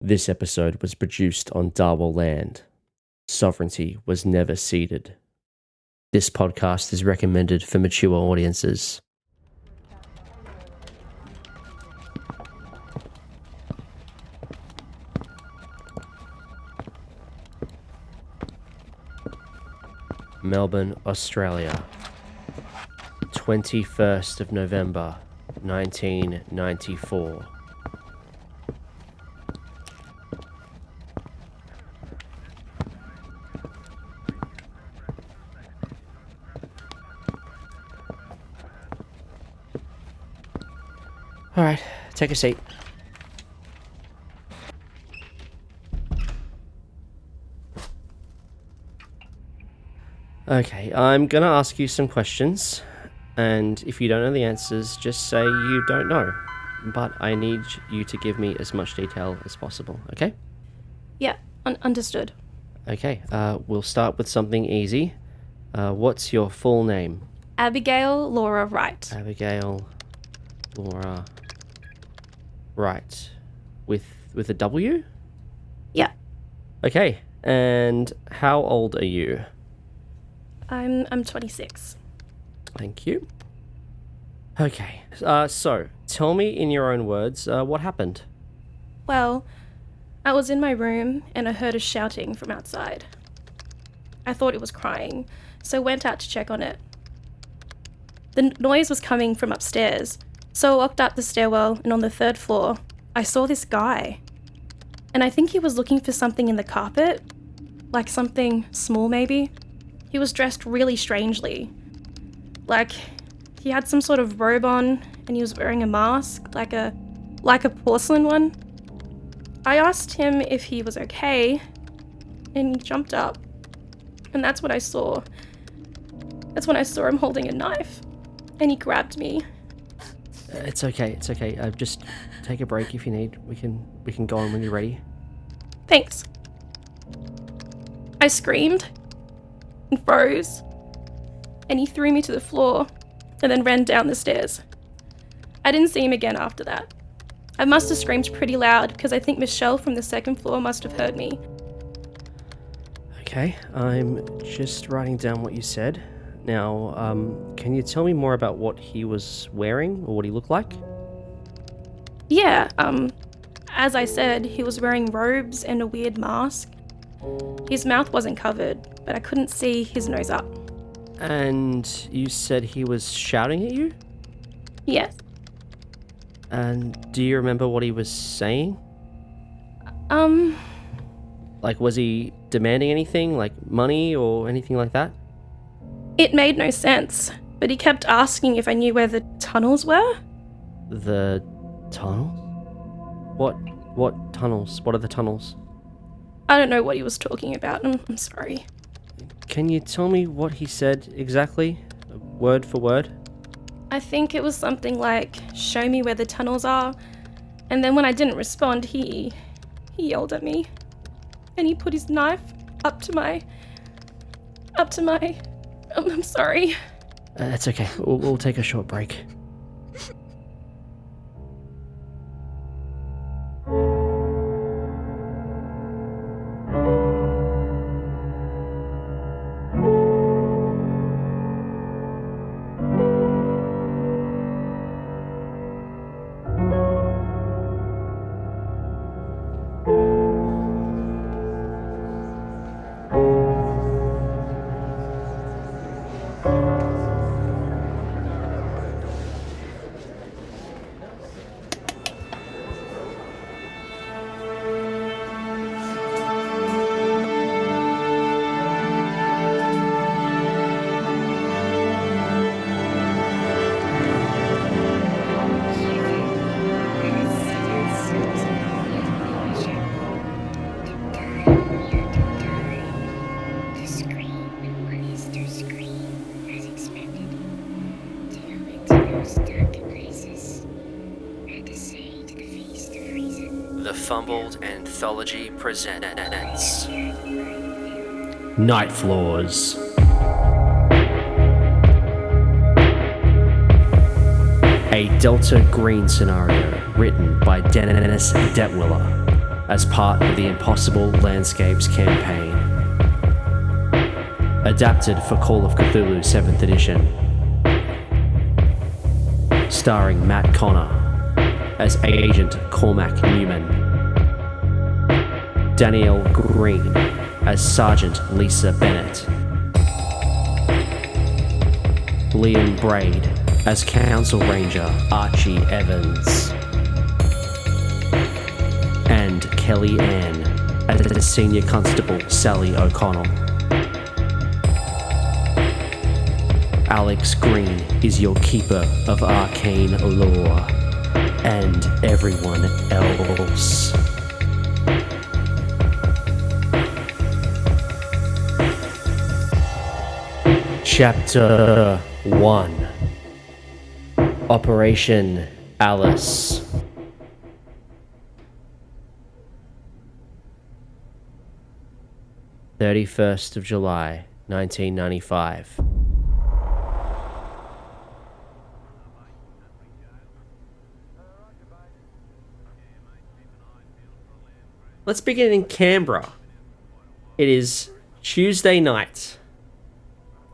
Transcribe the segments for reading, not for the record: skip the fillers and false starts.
This episode was produced on Darwell land. Sovereignty was never ceded. This podcast is recommended for mature audiences. Melbourne, Australia. 21st of November, 1994. All right, take a seat. Okay, I'm gonna ask you some questions, and if you don't know the answers, just say you don't know. But I need you to give me as much detail as possible, okay? Yeah, understood. Okay, we'll start with something easy. What's your full name? Abigail Laura Wright. Abigail Laura Wright. With a W? Yeah. Okay, and how old are you? I'm 26. Thank you. Okay, so tell me in your own words, what happened? Well, I was in my room and I heard a shouting from outside. I thought it was crying, so went out to check on it. The noise was coming from upstairs, so I walked up the stairwell, and on the third floor, I saw this guy. And I think he was looking for something in the carpet, like something small maybe. He was dressed really strangely. Like, he had some sort of robe on, and he was wearing a mask, like a porcelain one. I asked him if he was okay, and he jumped up. And that's what I saw. That's when I saw him holding a knife, and he grabbed me. It's okay. Just take a break if you need. We can go on when you're ready. Thanks. I screamed and froze, and he threw me to the floor and then ran down the stairs. I didn't see him again after that. I must have screamed pretty loud because I think Michelle from the second floor must have heard me. Okay, I'm just writing down what you said. Now, can you tell me more about what he was wearing or what he looked like? Yeah, as I said, he was wearing robes and a weird mask. His mouth wasn't covered, but I couldn't see his nose up. And you said he was shouting at you? Yes. And do you remember what he was saying? Like, was he demanding anything, like money or anything like that? It made no sense, but he kept asking if I knew where the tunnels were. The tunnels? What tunnels? What are the tunnels? I don't know what he was talking about. I'm sorry. Can you tell me what he said exactly? Word for word? I think it was something like, show me where the tunnels are. And then when I didn't respond, he yelled at me. And he put his knife up to my... I'm sorry. That's okay. We'll take a short break. The Fumbled Anthology presents Night Floors. A Delta Green scenario written by Dennis Detwiller. as part of the Impossible Landscapes campaign. Adapted for Call of Cthulhu 7th edition. Starring Matt Connor as Agent Cormac Neumann. Dannielle Green as Sergeant Lisa Bennett. Liam Braid as Council Ranger Archie Evans. And Kelly Ann as Senior Constable Sally O'Connell. Alex Green is your keeper of arcane lore, and everyone else. Chapter 1. Operation Alice. July 1995. Let's begin in Canberra. It is Tuesday night,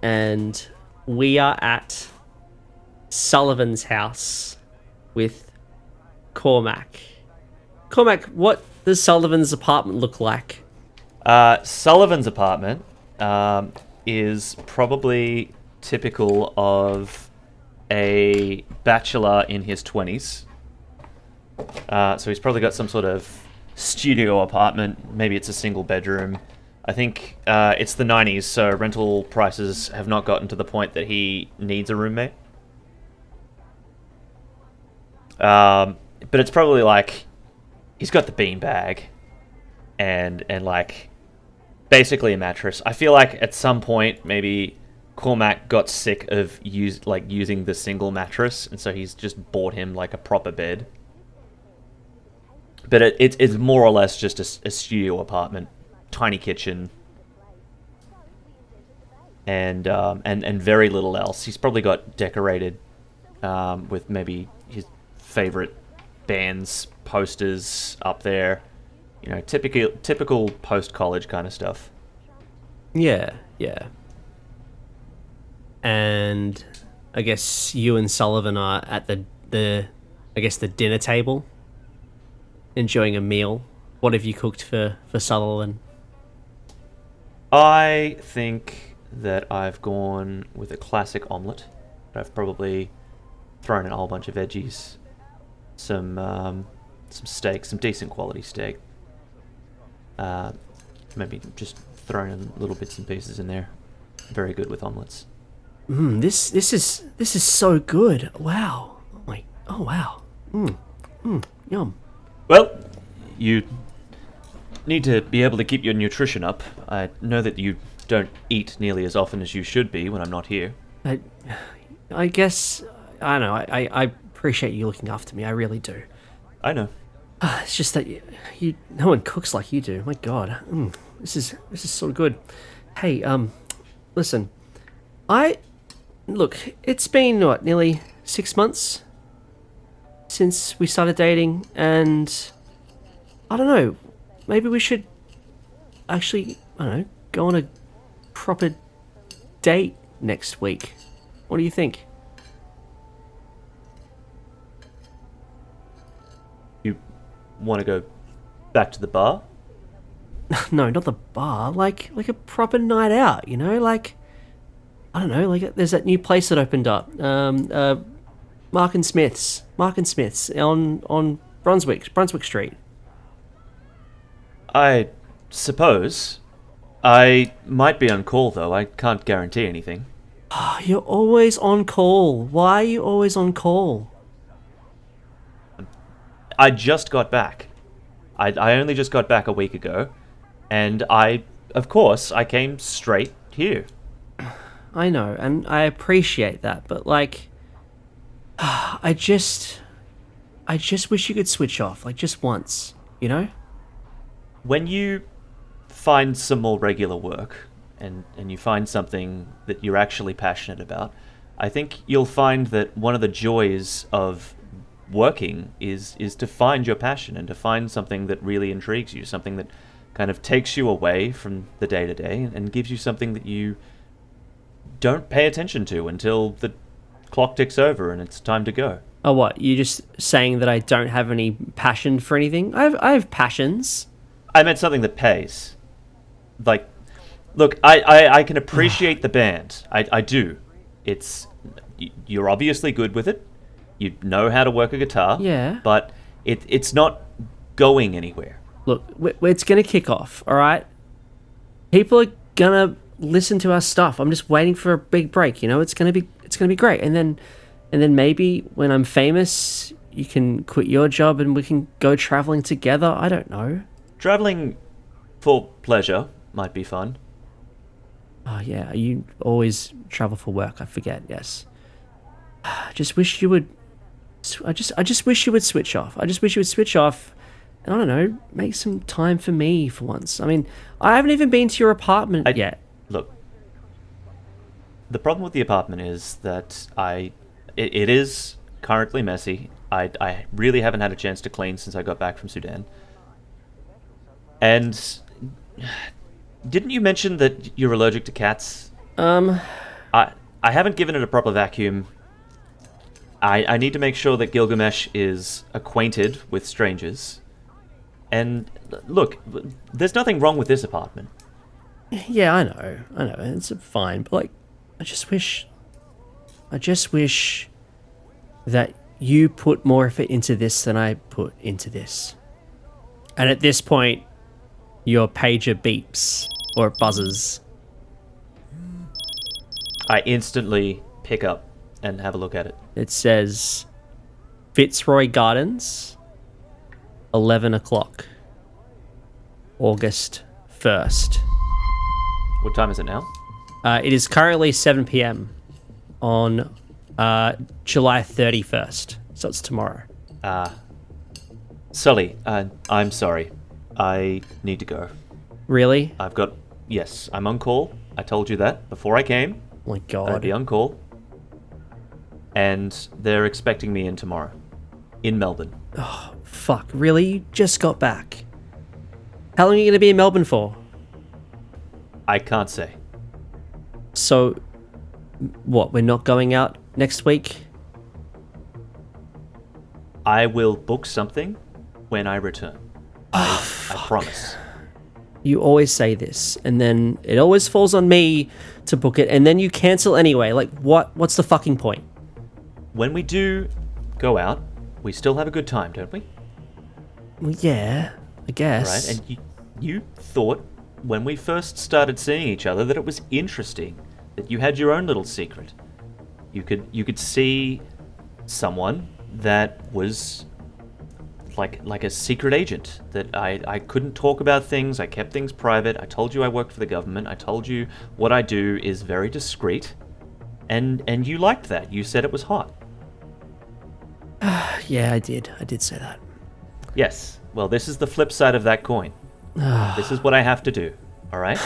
and we are at Sullivan's house with Cormac. Cormac, what does Sullivan's apartment look like? Sullivan's apartment is probably typical of a bachelor in his 20s. So he's probably got some sort of studio apartment. Maybe it's a single bedroom. I think it's the 90s, so rental prices have not gotten to the point that he needs a roommate. But it's probably like he's got the beanbag and like basically a mattress. I feel like at some point maybe Cormac got sick of using the single mattress, and so he's just bought him like a proper bed. But it's more or less just a studio apartment, tiny kitchen, and very little else. He's probably got decorated with maybe his favorite band's posters up there. You know, typical post-college kind of stuff. Yeah. And I guess you and Sullivan are at the dinner table, enjoying a meal. What have you cooked for Sullivan? I think that I've gone with a classic omelette. I've probably thrown in a whole bunch of veggies, some steak, some decent quality steak. Maybe just thrown in little bits and pieces in there. Very good with omelettes. This is so good. Wow. Oh wow. Yum. Well, you need to be able to keep your nutrition up. I know that you don't eat nearly as often as you should be when I'm not here. I guess I don't know. I appreciate you looking after me. I really do. I know. It's just that you no one cooks like you do. My God, this is so good. Hey, listen, look. It's been nearly 6 months since we started dating, and I don't know. Maybe we should actually, go on a proper date next week. What do you think? Want to go back to the bar? No, not the bar. Like a proper night out. Like I don't know. Like there's that new place that opened up. Mark and Smith's on Brunswick Street. I suppose. I might be on call though. I can't guarantee anything. You're always on call. Why are you always on call? I just got back. I only just got back a week ago, and of course, I came straight here. I know, and I appreciate that, but like, I just wish you could switch off, like just once, When you find some more regular work, and you find something that you're actually passionate about, I think you'll find that one of the joys of working is to find your passion and to find something that really intrigues you, something that kind of takes you away from the day-to-day and gives you something that you don't pay attention to until the clock ticks over and it's time to go. Oh, what? You're just saying that I don't have any passion for anything? I have passions. I meant something that pays. Like, look, I can appreciate the band. I do. You're obviously good with it. You know how to work a guitar. Yeah. But it's not going anywhere. Look, it's going to kick off, all right? People are going to listen to our stuff. I'm just waiting for a big break, you know? It's going to be great. And then maybe when I'm famous, you can quit your job and we can go traveling together. I don't know. Traveling for pleasure might be fun. Oh, yeah. You always travel for work. I forget. Yes. I just wish you would... I just wish you would switch off. I just wish you would switch off and, I don't know, make some time for me for once. I mean, I haven't even been to your apartment yet. Look, the problem with the apartment is that it is currently messy. I really haven't had a chance to clean since I got back from Sudan. And didn't you mention that you're allergic to cats? I haven't given it a proper vacuum. I need to make sure that Gilgamesh is acquainted with strangers. And look, there's nothing wrong with this apartment. Yeah, I know. It's fine, but like, I just wish that you put more effort into this than I put into this. And at this point, your pager beeps or it buzzes. I instantly pick up and have a look at it. It says Fitzroy Gardens, 11 o'clock, August 1st. What time is it now? It is currently 7 p.m. on July 31st, so it's tomorrow. Sully, I'm sorry. I need to go. Really? Yes, I'm on call. I told you that before I came. Oh my God. I'd be on call. And they're expecting me in tomorrow. In Melbourne. Oh, fuck. Really? You just got back. How long are you going to be in Melbourne for? I can't say. So, what, we're not going out next week? I will book something when I return. I promise. You always say this, and then it always falls on me to book it, and then you cancel anyway. Like, what's the fucking point? When we do go out, we still have a good time, don't we? Well, yeah, I guess. Right, and you thought when we first started seeing each other that it was interesting, that you had your own little secret. You could see someone that was like a secret agent, that I couldn't talk about things, I kept things private. I told you I worked for the government. I told you what I do is very discreet. And you liked that. You said it was hot. Yeah, I did. I did say that. Yes. Well, this is the flip side of that coin. This is what I have to do. All right?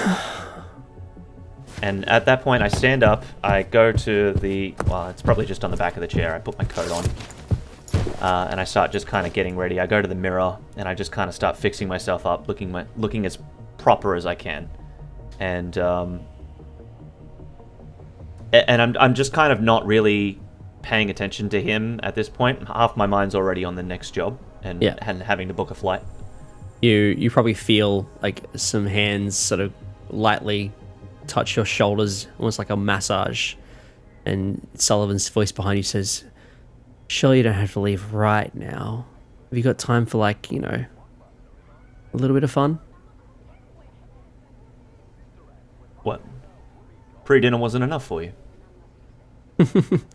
And at that point, I stand up. I go to it's probably just on the back of the chair. I put my coat on. And I start just kind of getting ready. I go to the mirror, and I just kind of start fixing myself up, looking as proper as I can. And I'm just kind of not really paying attention to him at this point. Half my mind's already on the next job and having to book a flight. You probably feel like some hands sort of lightly touch your shoulders, almost like a massage. And Sullivan's voice behind you says, "Surely you don't have to leave right now. Have you got time for, like, you know, a little bit of fun?" What? Pre-dinner wasn't enough for you?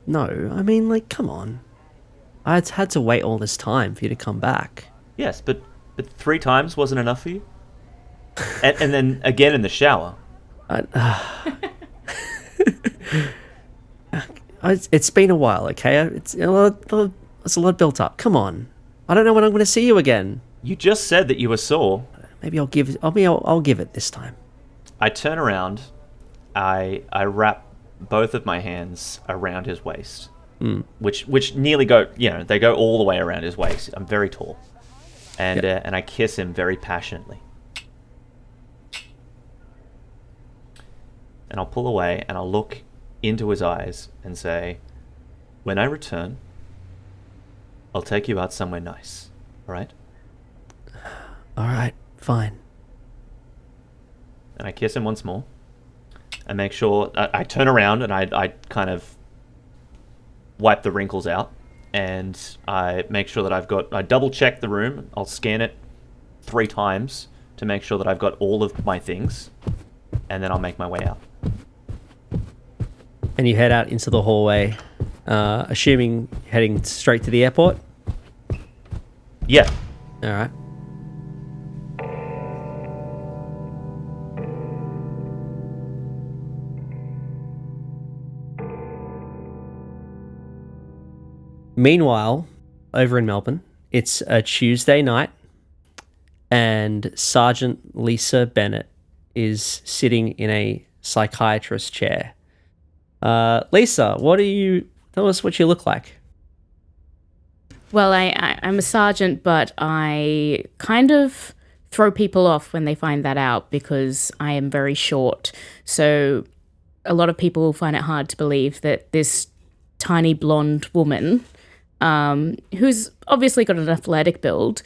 No, I mean, like, come on. I had to wait all this time for you to come back. Yes, but 3 times wasn't enough for you? and then again in the shower. It's been a while, okay? It's a lot built up. Come on. I don't know when I'm going to see you again. You just said that you were sore. Maybe I'll give it this time. I turn around. I wrap both of my hands around his waist, which nearly go, they go all the way around his waist. I'm very tall. And and I kiss him very passionately. And I'll pull away and I'll look into his eyes and say, when I return, I'll take you out somewhere nice. All right? All right, fine. And I kiss him once more. I make sure... I turn around and I kind of wipe the wrinkles out. And I make sure that I double-check the room. I'll scan it 3 times to make sure that I've got all of my things. And then I'll make my way out. And you head out into the hallway, assuming heading straight to the airport? Yeah. All right. Meanwhile, over in Melbourne, it's a Tuesday night, and Sergeant Lisa Bennett is sitting in a psychiatrist chair. Lisa, tell us what you look like. Well, I'm a sergeant, but I kind of throw people off when they find that out because I am very short. So a lot of people find it hard to believe that this tiny blonde woman, who's obviously got an athletic build,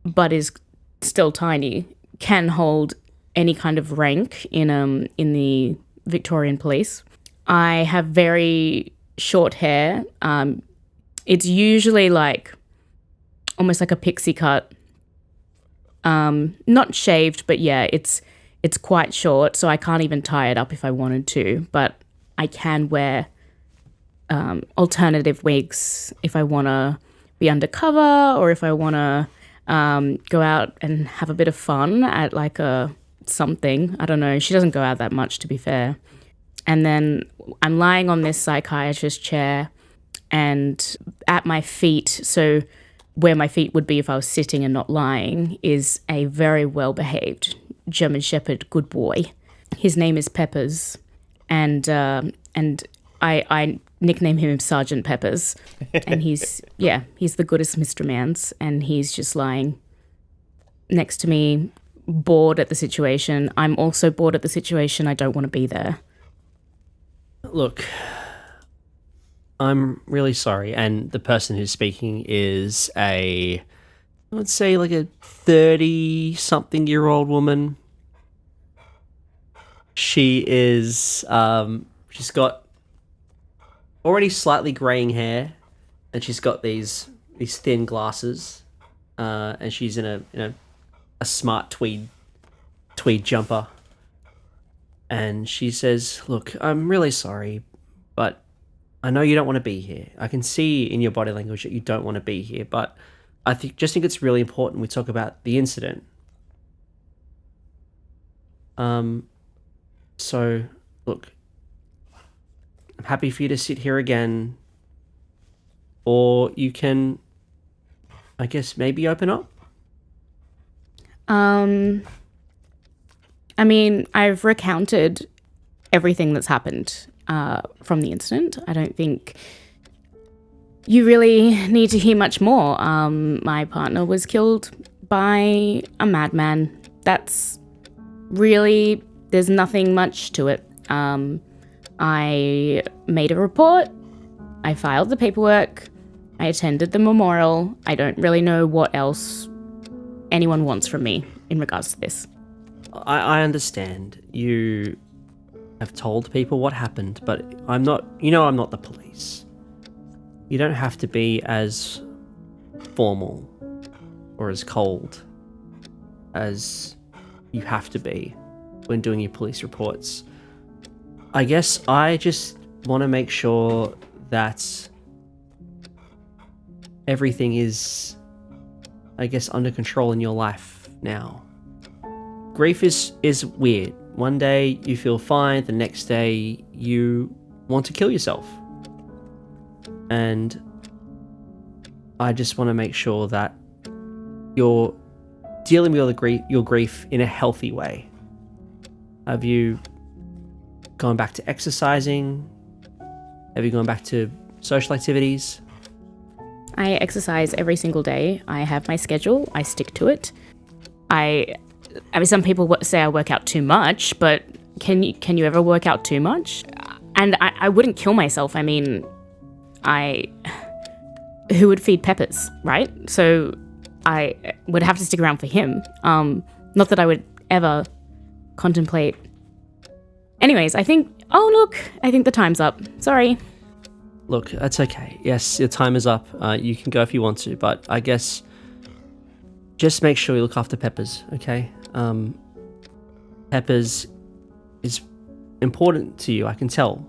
but is still tiny, can hold any kind of rank in the Victorian police. I have very short hair. It's usually almost like a pixie cut. Not shaved, but yeah, it's quite short, so I can't even tie it up if I wanted to, but I can wear alternative wigs if I want to be undercover or if I want to go out and have a bit of fun at something. I don't know. She doesn't go out that much, to be fair. And then I'm lying on this psychiatrist chair, and at my feet, so where my feet would be if I was sitting and not lying, is a very well-behaved German Shepherd good boy. His name is Peppers, and I nickname him Sergeant Peppers, and he's the goodest Mr. Mans, and he's just lying next to me, bored at the situation. I'm also bored at the situation. I don't want to be there. Look, I'm really sorry, and the person who's speaking is I would say a 30-something-year-old woman. She is, she's got already slightly graying hair, and she's got these thin glasses, and she's in a smart tweed jumper. And she says, look, I'm really sorry, but I know you don't want to be here. I can see in your body language that you don't want to be here, but I think it's really important we talk about the incident. So, look, I'm happy for you to sit here again, or you can, I guess, maybe open up? I mean, I've recounted everything that's happened from the incident. I don't think you really need to hear much more. My partner was killed by a madman. That's really, there's nothing much to it. I made a report. I filed the paperwork. I attended the memorial. I don't really know what else anyone wants from me in regards to this. I understand you have told people what happened, but I'm not the police. You don't have to be as formal or as cold as you have to be when doing your police reports. I guess I just want to make sure that everything is, I guess, under control in your life now. Grief is weird. One day you feel fine, the next day you want to kill yourself. And I just want to make sure that you're dealing with your grief in a healthy way. Have you gone back to exercising? Have you gone back to social activities? I exercise every single day. I have my schedule. I stick to it. I mean, some people say I work out too much, but can you ever work out too much? And I wouldn't kill myself. I mean, who would feed Peppers, right? So I would have to stick around for him. Not that I would ever contemplate. Anyways, I think the time's up. Sorry. Look, that's okay. Yes, your time is up. You can go if you want to, but I guess just make sure you look after Peppers, okay? Peppers is important to you, I can tell.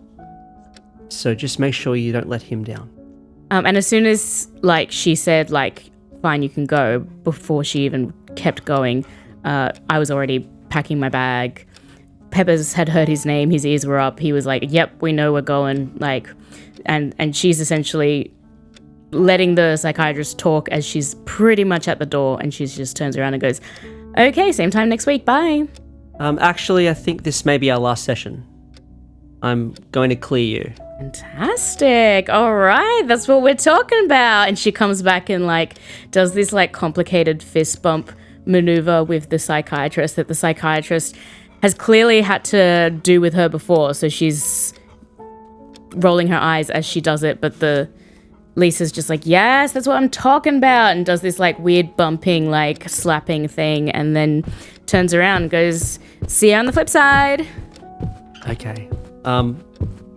So just make sure you don't let him down. And as soon as, she said, fine, you can go, before she even kept going, I was already packing my bag. Peppers had heard his name, his ears were up. He was like, yep, we know we're going, and she's essentially letting the psychiatrist talk as she's pretty much at the door, and she just turns around and goes, okay, same time next week, bye. Actually, I think this may be our last session. I'm going to clear you. Fantastic. All right, that's what we're talking about. And she comes back and does this complicated fist bump maneuver with the psychiatrist that the psychiatrist has clearly had to do with her before. So she's rolling her eyes as she does it, but Lisa's just yes, that's what I'm talking about, and does this weird bumping, slapping thing, and then turns around and goes, see you on the flip side. Okay.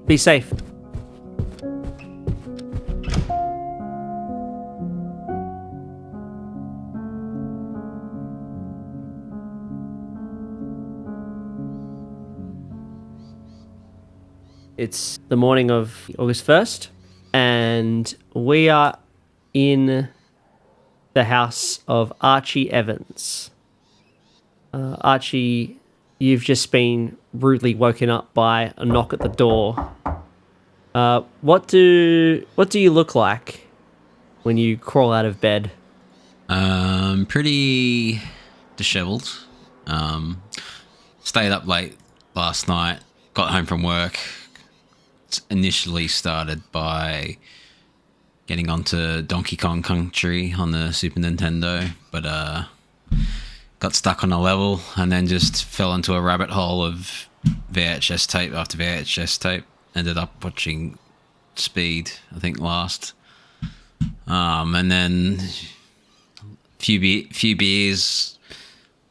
Be safe. It's the morning of August 1st, and we are in the house of Archie Evans. Archie, you've just been rudely woken up by a knock at the door. What do you look like when you crawl out of bed? Pretty disheveled. Stayed up late last night, got home from work. Initially started by getting onto Donkey Kong Country on the Super Nintendo, but got stuck on a level and then just fell into a rabbit hole of VHS tape after VHS tape. Ended up watching Speed, I think, last. And then few beers,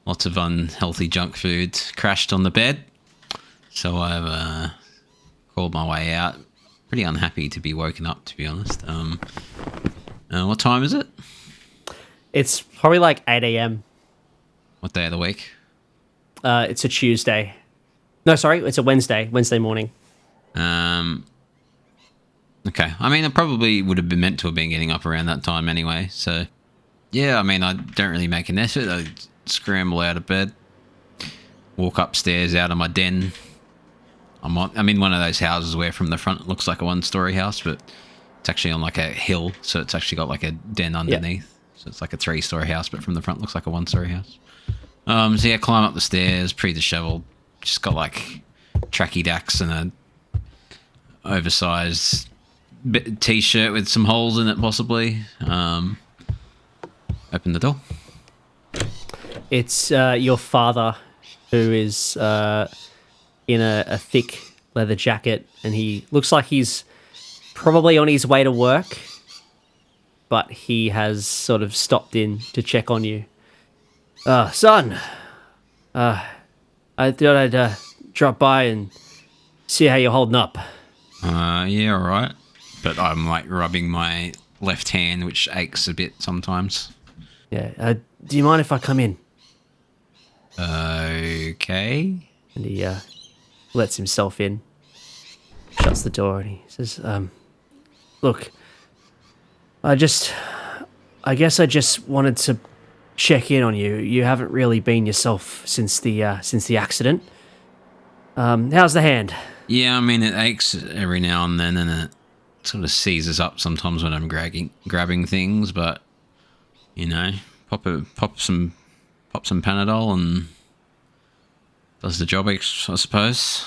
lots of unhealthy junk food, crashed on the bed. So I've crawled my way out. Pretty unhappy to be woken up, to be honest. What time is it? It's probably 8 a.m. What day of the week? It's a Tuesday. No, sorry, it's a Wednesday morning. Okay. I mean, I probably would have been meant to have been getting up around that time anyway. So, yeah, I mean, I don't really make an effort. I scramble out of bed, walk upstairs out of my den. I'm in one of those houses where from the front it looks like a one-story house, but it's actually on a hill, so it's actually got a den underneath. Yep. So it's a 3-story house, but from the front looks like a one-story house. So yeah, climb up the stairs, pretty disheveled. Just got tracky dacks and a oversized t-shirt with some holes in it, possibly. Open the door. It's your father, who is in a thick leather jacket, and he looks like he's probably on his way to work, but he has sort of stopped in to check on you. Son, I thought I'd drop by and see how you're holding up. Yeah, all right. But I'm rubbing my left hand, which aches a bit sometimes. Yeah, do you mind if I come in? Okay. And he lets himself in, shuts the door, and he says, look, I guess I just wanted to check in on you. You haven't really been yourself since the accident. How's the hand? Yeah, I mean, it aches every now and then, and it sort of seizes up sometimes when I'm grabbing things, but, pop some Panadol and does the job, I suppose.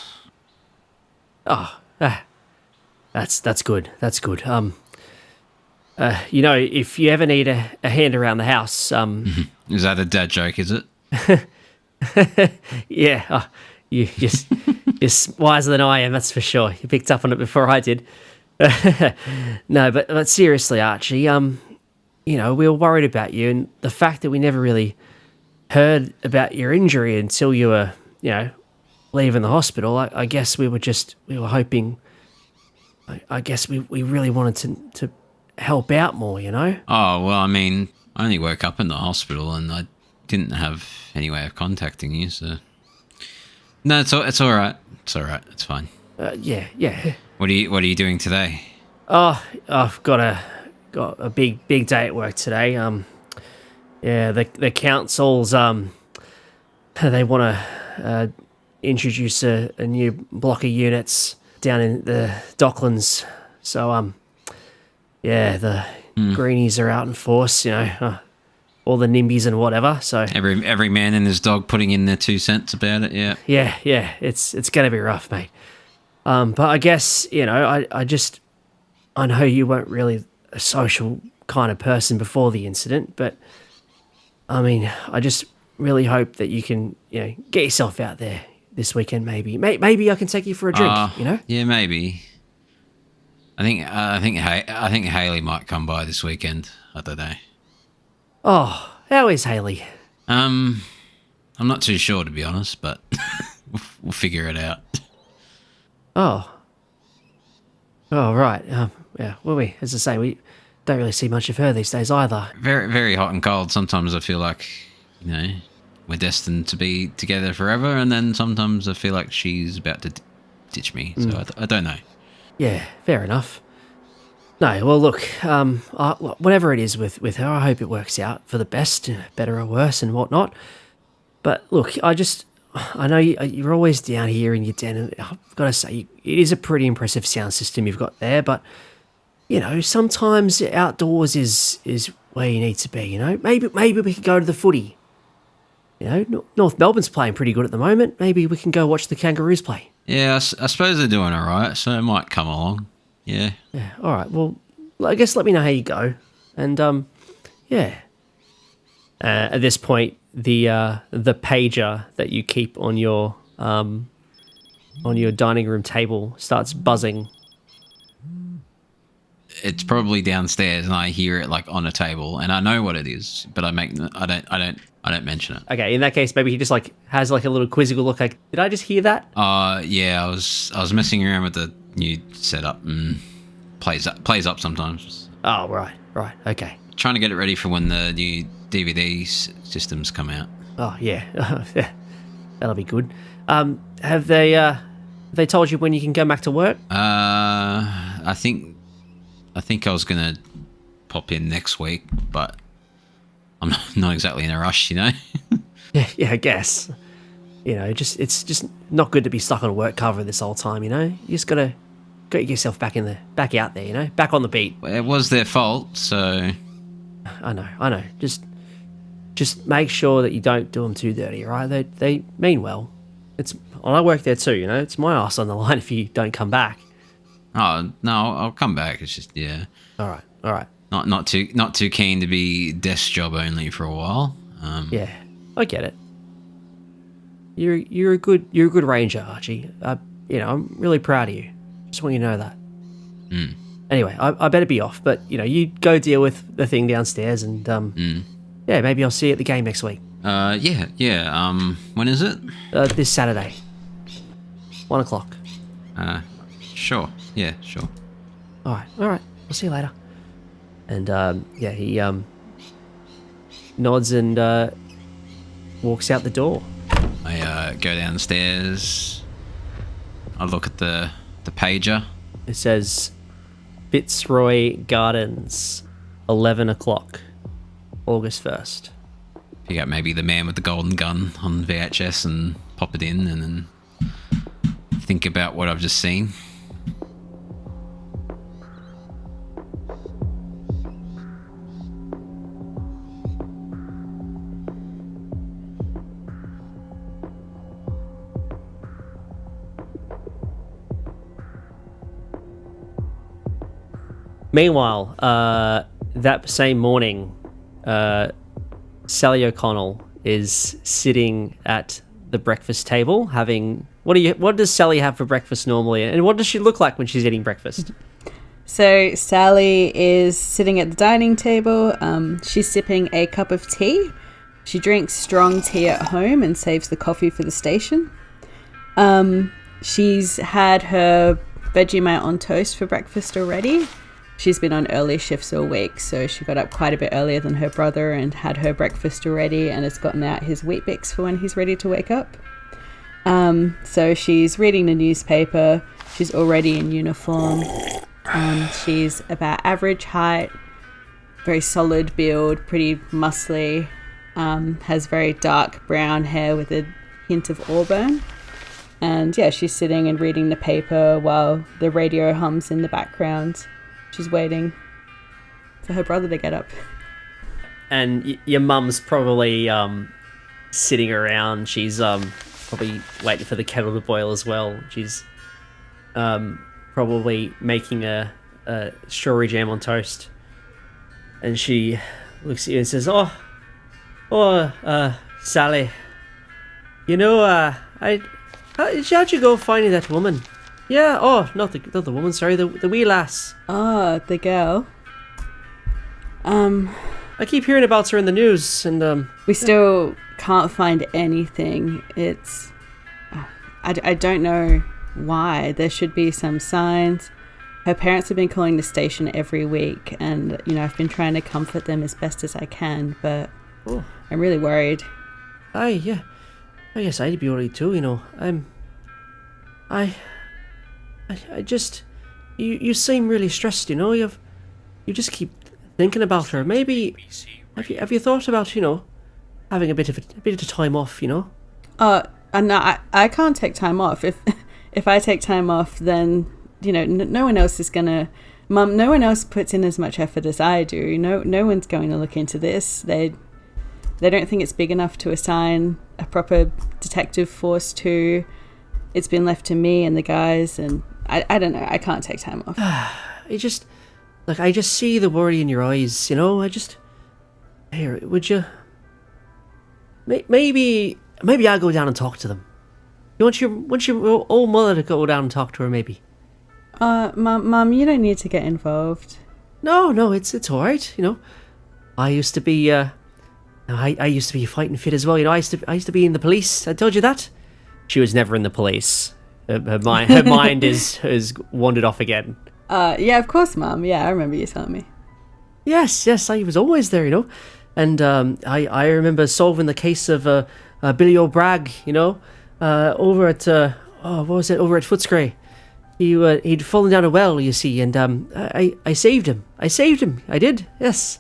That's good. That's good. If you ever need a hand around the house, Is that a dad joke, is it? yeah, you're wiser than I am. That's for sure. You picked up on it before I did. No, but seriously, Archie. We were worried about you, and the fact that we never really heard about your injury until you were, leaving the hospital. I guess we were hoping. I guess we really wanted to help out more. Oh, well, I mean, I only woke up in the hospital and I didn't have any way of contacting you, so... No, it's all right. It's all right. It's fine. Yeah. What are you doing today? Oh, I've got a big day at work today. The council's they want to introduce a new block of units down in the Docklands. So the greenies are out in force. All the NIMBYs and whatever. So Every man and his dog putting in their 2 cents about it. Yeah. Yeah. It's gonna be rough, mate. But I guess I know you weren't really a social kind of person before the incident, but I mean, I just really hope that you can, get yourself out there this weekend. Maybe I can take you for a drink. Yeah, maybe. I think Haley might come by this weekend. I don't know. Oh, how is Haley? I'm not too sure, to be honest, but we'll figure it out. Oh, right. Yeah. Well, as I say, we don't really see much of her these days either. Very, very hot and cold. Sometimes I feel like, we're destined to be together forever, and then sometimes I feel like she's about to ditch me. So I don't know. Yeah, fair enough. No, well, look, whatever it is with her, I hope it works out for the best, better or worse and whatnot. But look, I know you're always down here in your den, and I've got to say, it is a pretty impressive sound system you've got there, but, sometimes outdoors is where you need to be, Maybe we could go to the footy. North Melbourne's playing pretty good at the moment. Maybe we can go watch the Kangaroos play. Yeah, I suppose they're doing all right, so it might come along. Yeah. Yeah, all right. Well, I guess let me know how you go. And, at this point, the pager that you keep on your dining room table starts buzzing. It's probably downstairs, and I hear it like on a table, and I know what it is, but I don't mention it. Okay, in that case, maybe he just has a little quizzical look. Like, did I just hear that? Yeah, I was messing around with the new setup, and plays up sometimes. Oh, right, okay. Trying to get it ready for when the new DVD systems come out. Oh yeah, that'll be good. Have they told you when you can go back to work? I think I was gonna pop in next week, but I'm not exactly in a rush, Yeah, I guess. It's just not good to be stuck on a work cover this whole time. You just gotta get yourself back out there. Back on the beat. It was their fault, so. I know. Just make sure that you don't do them too dirty, all right? They mean well. I work there too, It's my ass on the line if you don't come back. Oh no, I'll come back. It's just All right. Not too keen to be desk job only for a while. Yeah, I get it. You're a good ranger, Archie. I'm really proud of you. Just want you to know that. Anyway, I better be off, but you go deal with the thing downstairs, and maybe I'll see you at the game next week. Yeah. When is it? This Saturday, 1 o'clock. Sure. Yeah, sure. All right. I'll see you later. And he nods and walks out the door. I go downstairs. I look at the pager. It says Fitzroy Gardens, 11 o'clock, August 1st. Pick up maybe The Man with the Golden Gun on VHS and pop it in, and then think about what I've just seen. Meanwhile, that same morning, Sally O'Connell is sitting at the breakfast table having... What does Sally have for breakfast normally? And what does she look like when she's eating breakfast? So Sally is sitting at the dining table. She's sipping a cup of tea. She drinks strong tea at home and saves the coffee for the station. She's had her Vegemite on toast for breakfast already. She's been on early shifts all week, so she got up quite a bit earlier than her brother and had her breakfast already and has gotten out his Weet-Bix for when he's ready to wake up. So she's reading the newspaper. She's already in uniform. She's about average height, very solid build, pretty muscly, has very dark brown hair with a hint of auburn. And yeah, she's sitting and reading the paper while the radio hums in the background. She's waiting for her brother to get up. And your mum's probably sitting around. She's probably waiting for the kettle to boil as well. She's probably making a strawberry jam on toast. And she looks at you and says, Sally, you know, how'd you go finding that woman? Yeah, not the woman, sorry, the wee lass. Oh, the girl. I keep hearing about her in the news, and we still can't find anything. It's... I don't know why. There should be some signs. Her parents have been calling the station every week, and, you know, I've been trying to comfort them as best as I can, but I'm really worried. Yeah. I guess I'd be worried too, you know. I just... You seem really stressed, you know? You just keep thinking about her. Maybe... Have you thought about, you know, having a bit of time off, you know? No, I can't take time off. If I take time off, then, you know, no one else is gonna... Mum, no one else puts in as much effort as I do. No one's going to look into this. They don't think it's big enough to assign a proper detective force to. It's been left to me and the guys, and I don't know. I can't take time off. I just see the worry in your eyes, you know? Here, would you... Maybe I'll go down and talk to them. You want your old mother to go down and talk to her, maybe? Mum, you don't need to get involved. No, it's all right, you know. I used to be, I used to be fighting fit as well, you know. I used to be in the police. I told you that. She was never in the police. Her mind has wandered off again. Yeah, of course, Mum. Yeah, I remember you telling me. Yes, I was always there, you know. And I remember solving the case of Billy O'Bragg, you know, over at over at Footscray. He'd fallen down a well, you see, and I saved him. I did. Yes.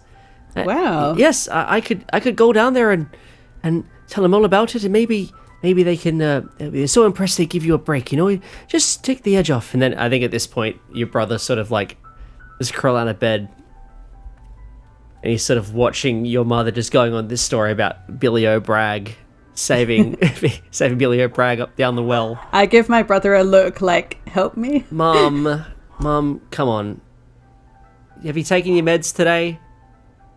Wow. Yes, I could go down there and tell him all about it, and maybe they can. They're so impressed they give you a break, you know. Just take the edge off. And then I think at this point your brother sort of like just curl out of bed. And he's sort of watching your mother just going on this story about Billy O'Bragg saving Billy O'Bragg up down the well. I give my brother a look like, help me. Mom, come on. Have you taken your meds today?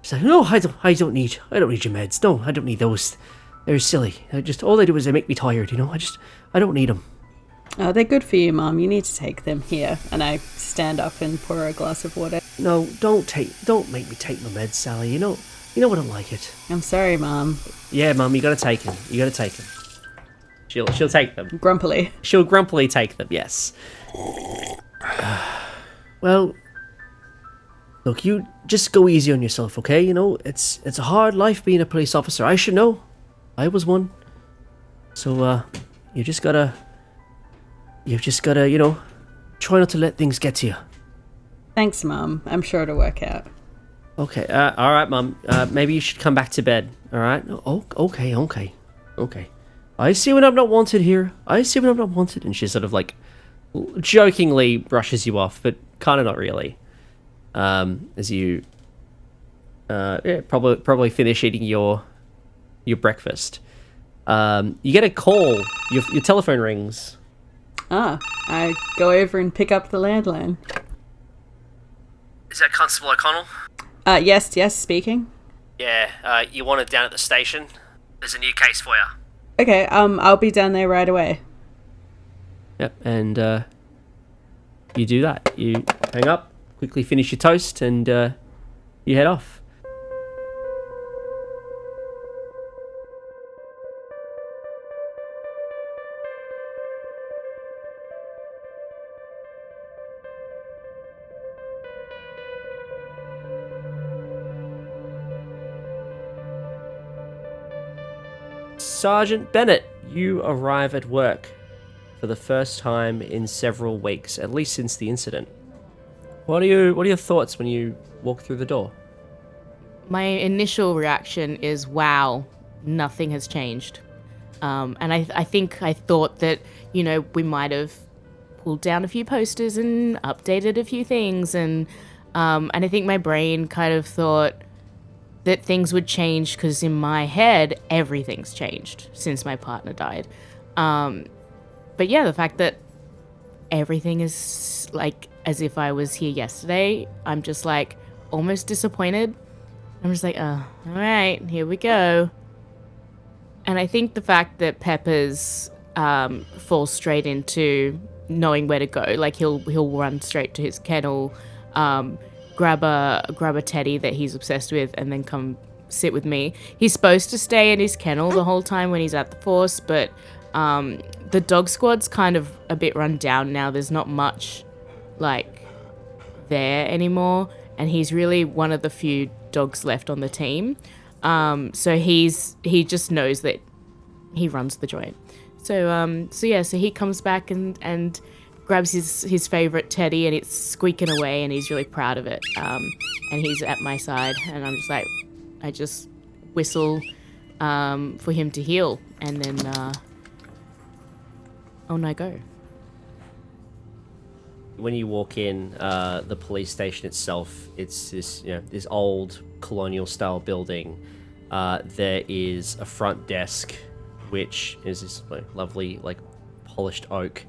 She's like, no, I don't need your meds. No, I don't need those. They're silly. All they do is they make me tired, you know. I don't need them. Oh, they're good for you, Mom. You need to take them here. And I stand up and pour her a glass of water. No, don't make me take my meds, Sally. You know I don't like it. I'm sorry, Mom. Yeah, Mum, you gotta take them. She'll take them. Grumpily. She'll grumpily take them, yes. Well, look, you just go easy on yourself, okay? You know, it's a hard life being a police officer. I should know. I was one. So, you've just gotta, you know, try not to let things get to you. Thanks, Mum. I'm sure it'll work out. Okay, all right, Mum. Maybe you should come back to bed, all right? Oh, okay. I see when I'm not wanted here. And she sort of like jokingly brushes you off, but kind of not really. As you probably finish eating your breakfast. You get a call. Your telephone rings. I go over and pick up the landline. Is that Constable O'Connell? Yes, speaking. Yeah, you wanted down at the station? There's a new case for you. Okay, I'll be down there right away. Yep, and you do that. You hang up, quickly finish your toast, and you head off. Sergeant Bennett, you arrive at work for the first time in several weeks, at least since the incident. What are your thoughts when you walk through the door? My initial reaction is, wow, nothing has changed. And I think I thought that, we might have pulled down a few posters and updated a few things. And I think my brain kind of thought that things would change because in my head, everything's changed since my partner died. But yeah, the fact that everything is like as if I was here yesterday, I'm just like almost disappointed. I'm just like, oh, all right, here we go. And I think the fact that Peppers falls straight into knowing where to go, like he'll run straight to his kennel, grab a teddy that he's obsessed with, and then come sit with me. He's supposed to stay in his kennel the whole time when he's at the force, but the dog squad's kind of a bit run down now. There's not much like there anymore, and he's really one of the few dogs left on the team. So he just knows that he runs the joint. So he comes back and grabs his favorite teddy, and it's squeaking away, and he's really proud of it. And he's at my side, and I'm just like, I just whistle for him to heal, and then on I go. When you walk in, the police station itself, it's this old colonial style building. There is a front desk, which is this lovely polished oak,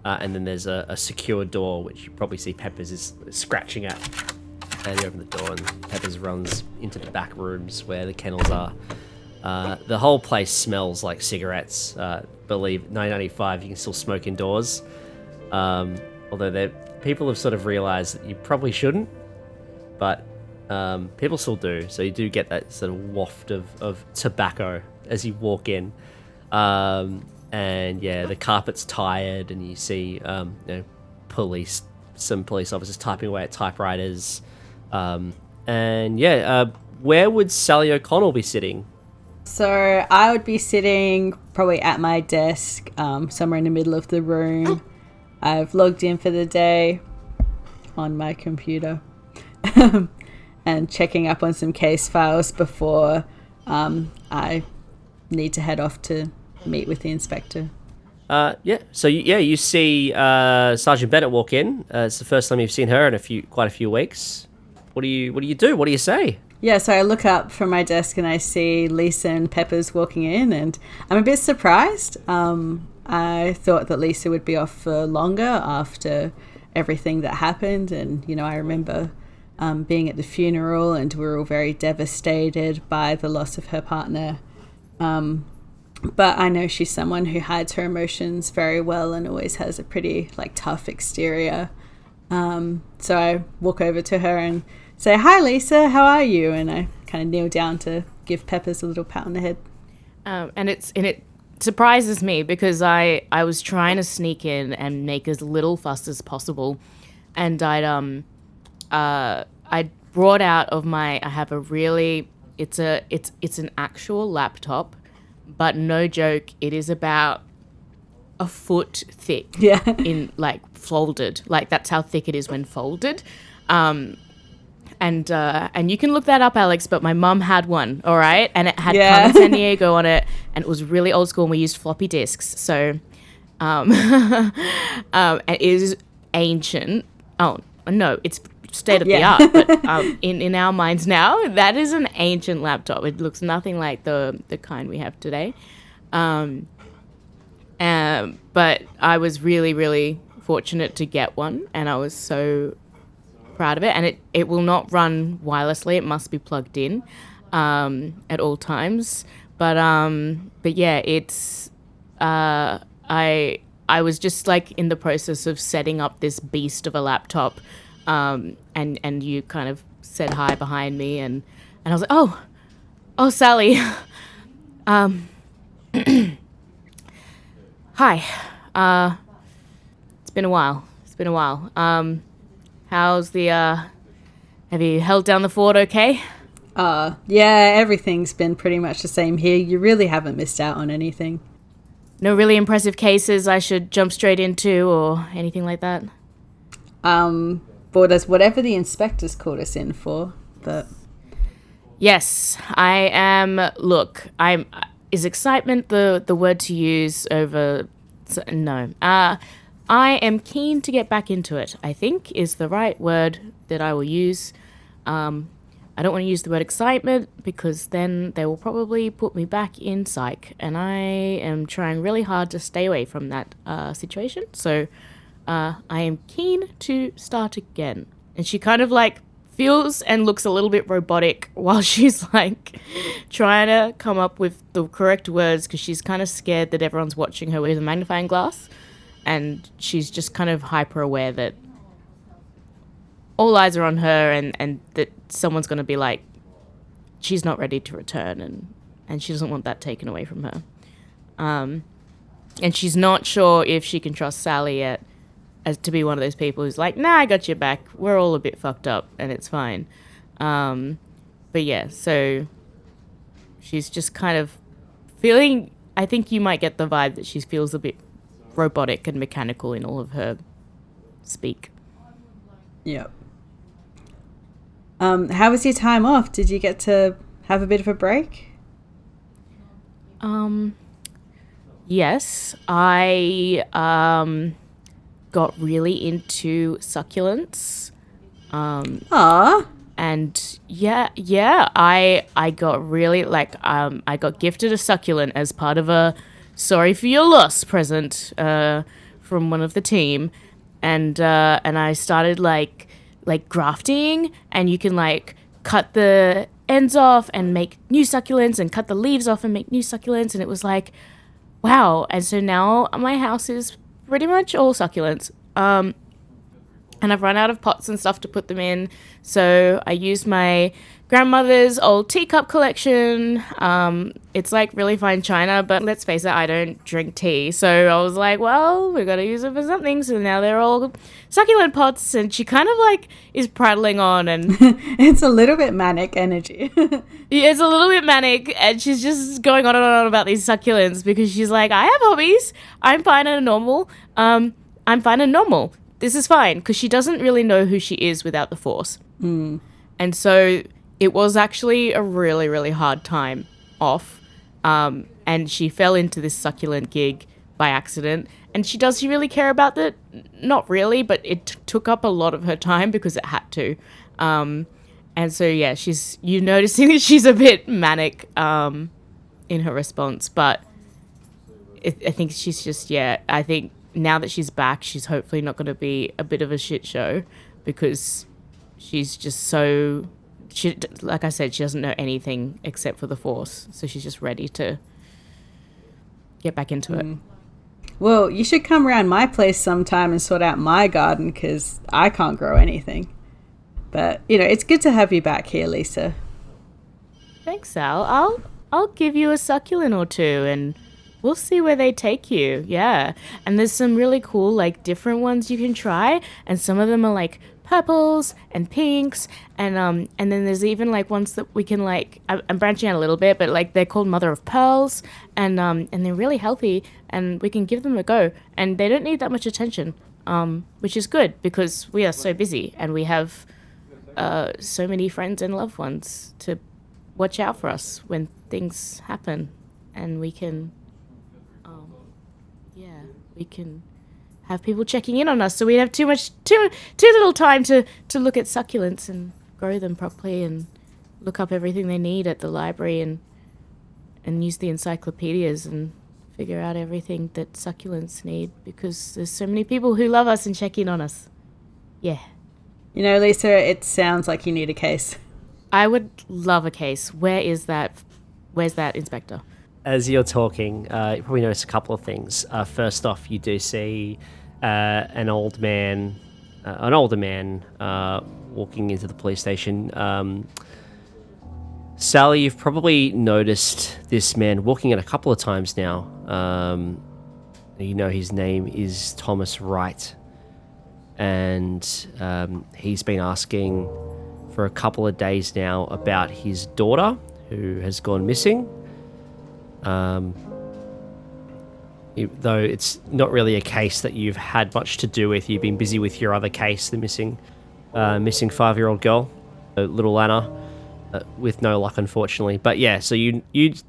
and then there's a secure door, which you probably see Peppers is scratching at. And you open the door, and Peppers runs into the back rooms where the kennels are. The whole place smells like cigarettes. Believe 1995, you can still smoke indoors. Although people have sort of realised that you probably shouldn't, but people still do. So you do get that sort of waft of tobacco as you walk in. And yeah, the carpet's tired, and you see some police officers typing away at typewriters. Where would Sally O'Connell be sitting? So I would be sitting probably at my desk, somewhere in the middle of the room. I've logged in for the day on my computer and checking up on some case files before I need to head off to meet with the inspector. So you see Sergeant Bennett walk in. It's the first time you've seen her in quite a few weeks. What do you do? What do you say? Yeah, so I look up from my desk and I see Lisa and Peppers walking in, and I'm a bit surprised. I thought that Lisa would be off for longer after everything that happened, and I remember being at the funeral, and we were all very devastated by the loss of her partner. But I know she's someone who hides her emotions very well and always has a pretty tough exterior. So I walk over to her and say, "Hi Lisa, how are you?" And I kind of kneel down to give Peppers a little pat on the head. And it surprises me because I was trying to sneak in and make as little fuss as possible, and I brought out of I have a really it's an actual laptop, but no joke, it is about a foot thick. Yeah. In folded, that's how thick it is when folded. And you can look that up, Alex, but my mum had one, all right? And it had Carmen San Diego on it, and it was really old school, and we used floppy disks. So it is ancient. Oh, no, it's state of the art. But in our minds now, that is an ancient laptop. It looks nothing like the kind we have today. But I was really, really fortunate to get one, and I was so proud of it. And it will not run wirelessly. It must be plugged in at all times. But yeah, it's I was just like in the process of setting up this beast of a laptop, and you kind of said hi behind me, and I was like, oh Sally, hi, it's been a while. How's the have you held down the fort okay? Yeah, everything's been pretty much the same here. You really haven't missed out on anything. No really impressive cases I should jump straight into or anything like that? But as whatever the inspectors called us in for, but... Yes, I am... Look, is excitement the word to use over... No. I am keen to get back into it, I think, is the right word that I will use. I don't want to use the word excitement because then they will probably put me back in psych, and I am trying really hard to stay away from that situation. So I am keen to start again. And she kind of like feels and looks a little bit robotic while she's like trying to come up with the correct words because she's kind of scared that everyone's watching her with a magnifying glass, and she's just kind of hyper aware that all eyes are on her, and that someone's going to be like, she's not ready to return, and she doesn't want that taken away from her. And she's not sure if she can trust Sally yet as to be one of those people who's like, nah, I got your back. We're all a bit fucked up, and it's fine. But yeah, so she's just kind of feeling, I think you might get the vibe that she feels a bit robotic and mechanical in all of her speak. Yep. How was your time off? Did you get to have a bit of a break? Yes, I got really into succulents. Aww. And yeah, I got really I got gifted a succulent as part of a sorry for your loss present from one of the team, and I started like grafting, and you can like cut the ends off and make new succulents and cut the leaves off and make new succulents, and it was like, wow. And so now my house is pretty much all succulents, and I've run out of pots and stuff to put them in, so I used my grandmother's old teacup collection. It's like really fine china, but let's face it, I don't drink tea, so I was like, well, we gotta use it for something. So now they're all succulent pots, and she kind of like is prattling on, and it's a little bit manic energy. yeah, it's a little bit manic, and she's just going on and on about these succulents because she's like, I have hobbies, I'm fine and normal. This is fine, because she doesn't really know who she is without the Force. And so it was actually a really, really hard time off. And she fell into this succulent gig by accident. And does she really care about that? Not really, but it took up a lot of her time because it had to. And so, yeah, you're noticing that she's a bit manic in her response. But I think she's just, I think now that she's back, she's hopefully not going to be a bit of a shit show, because she's just so... like I said, she doesn't know anything except for the Force, so she's just ready to get back into it. Well, you should come around my place sometime and sort out my garden, because I can't grow anything. But, it's good to have you back here, Lisa. Thanks, Sal. I'll give you a succulent or two, and we'll see where they take you. Yeah. And there's some really cool, like, different ones you can try, and some of them are, like, purples and pinks, and then there's even like ones that we can like, I'm branching out a little bit, but like they're called mother of pearls, and they're really healthy, and we can give them a go, and they don't need that much attention, which is good because we are so busy and we have so many friends and loved ones to watch out for us when things happen, and we can have people checking in on us, so we have too little time to look at succulents and grow them properly and look up everything they need at the library and use the encyclopedias and figure out everything that succulents need, because there's so many people who love us and check in on us. Yeah. You know, Lisa, it sounds like you need a case. I would love a case. Where's that inspector? As you're talking, you probably notice a couple of things. First off, you do see an older man walking into the police station. Sally, you've probably noticed this man walking in a couple of times now. You know his name is Thomas Wright. And he's been asking for a couple of days now about his daughter, who has gone missing. Though it's not really a case that you've had much to do with. You've been busy with your other case, the missing 5-year-old girl, little Anna, with no luck, unfortunately. But yeah, so you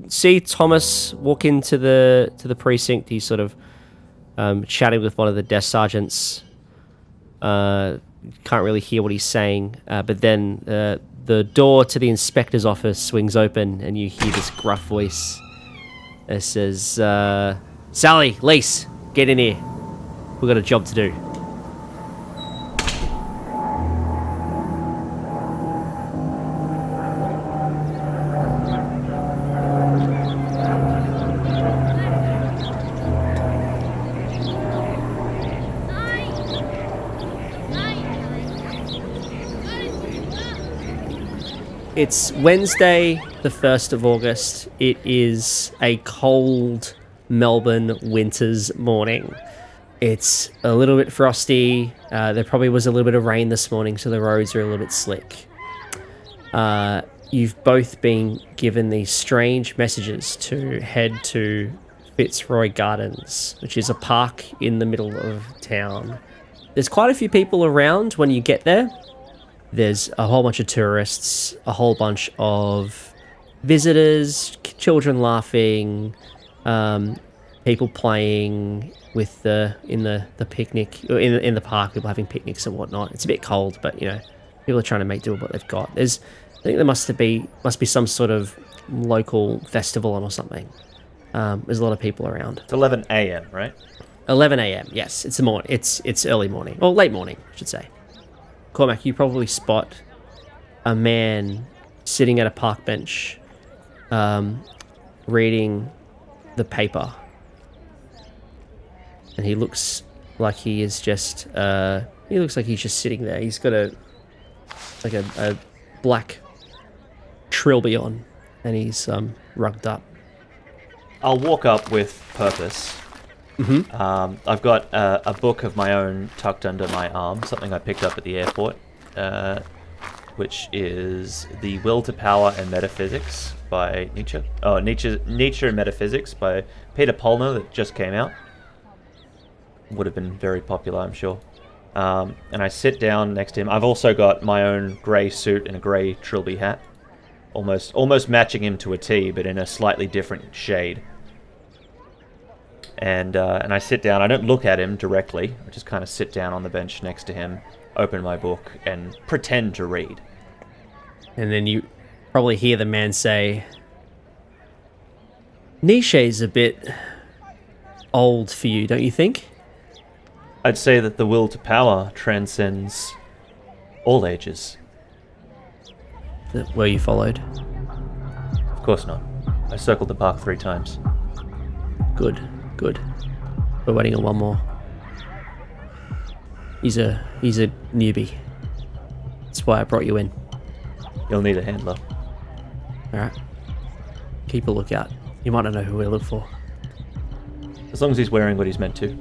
see Thomas walk into the precinct. He's sort of chatting with one of the desk sergeants. Can't really hear what he's saying, but then the door to the inspector's office swings open, and you hear this gruff voice. It says, Sally, Lise, get in here. We've got a job to do. It's Wednesday, the 1st of August. It is a cold Melbourne winter's morning. It's a little bit frosty. There probably was a little bit of rain this morning, so the roads are a little bit slick. You've both been given these strange messages to head to Fitzroy Gardens, which is a park in the middle of town. There's quite a few people around when you get there. There's a whole bunch of tourists, a whole bunch of visitors, children laughing, people playing with in the picnic in the park, people having picnics and whatnot. It's a bit cold, but you know, people are trying to make do with what they've got. I think there must be some sort of local festival on or something. There's a lot of people around. It's 11 a.m., right? 11 a.m. Yes, it's the morning. It's early morning, or late morning, I should say. Cormac, you probably spot a man sitting at a park bench, reading the paper, and he looks like he is just he's just sitting there. He's got a black trilby on, and he's rugged up. I'll walk up with purpose. Mm-hmm. I've got a book of my own tucked under my arm, something I picked up at the airport, which is The Will to Power and Metaphysics by Nietzsche. Oh, Nietzsche and Metaphysics by Peter Polner, that just came out. Would have been very popular, I'm sure. And I sit down next to him. I've also got my own grey suit and a grey trilby hat, almost matching him to a T, but in a slightly different shade. And I sit down. I don't look at him directly. I just kind of sit down on the bench next to him, open my book, and pretend to read. And then you probably hear the man say, Nietzsche's a bit old for you, don't you think? I'd say that the will to power transcends all ages. Were you followed? Of course not. I circled the park 3 times. Good. We're waiting on one more. He's a newbie. That's why I brought you in. You'll need a handler. Alright. Keep a lookout. You might not know who we're looking for. As long as he's wearing what he's meant to.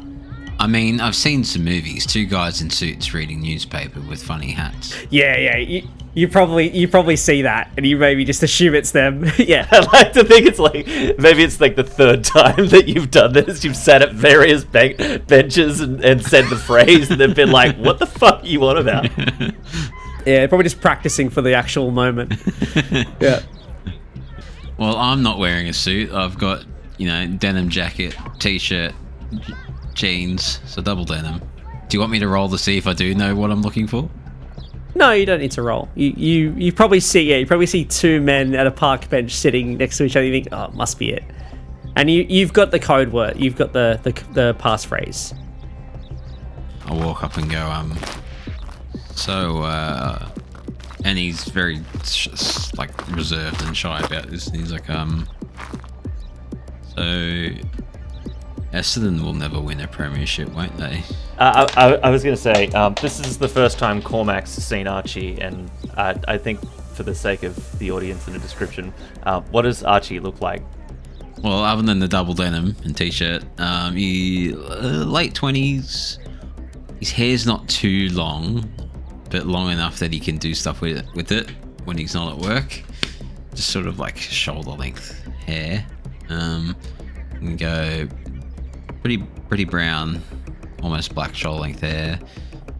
I mean, I've seen some movies. 2 guys in suits reading newspaper with funny hats. Yeah. You probably see that, and you maybe just assume it's them. Yeah. I like to think it's like, maybe it's like the 3rd time that you've done this. You've sat at various benches and said the phrase, and they've been like, what the fuck are you on about? Yeah, probably just practicing for the actual moment. Yeah. Well, I'm not wearing a suit. I've got, denim jacket, t-shirt, jeans, so double denim. Do you want me to roll to see if I do know what I'm looking for? No, you don't need to roll. You probably see 2 men at a park bench sitting next to each other. You think, oh, it must be it. And you've got the code word. You've got the passphrase. I'll walk up and go, So, and he's very reserved and shy about this. And he's like, so Essendon will never win a premiership, won't they? I was going to say, this is the first time Cormac's seen Archie, and I think for the sake of the audience and the description, what does Archie look like? Well, other than the double denim and t-shirt, he late 20s. His hair's not too long, but long enough that he can do stuff with it when he's not at work. Just sort of like shoulder length hair. And go pretty brown, almost black shoulder length hair.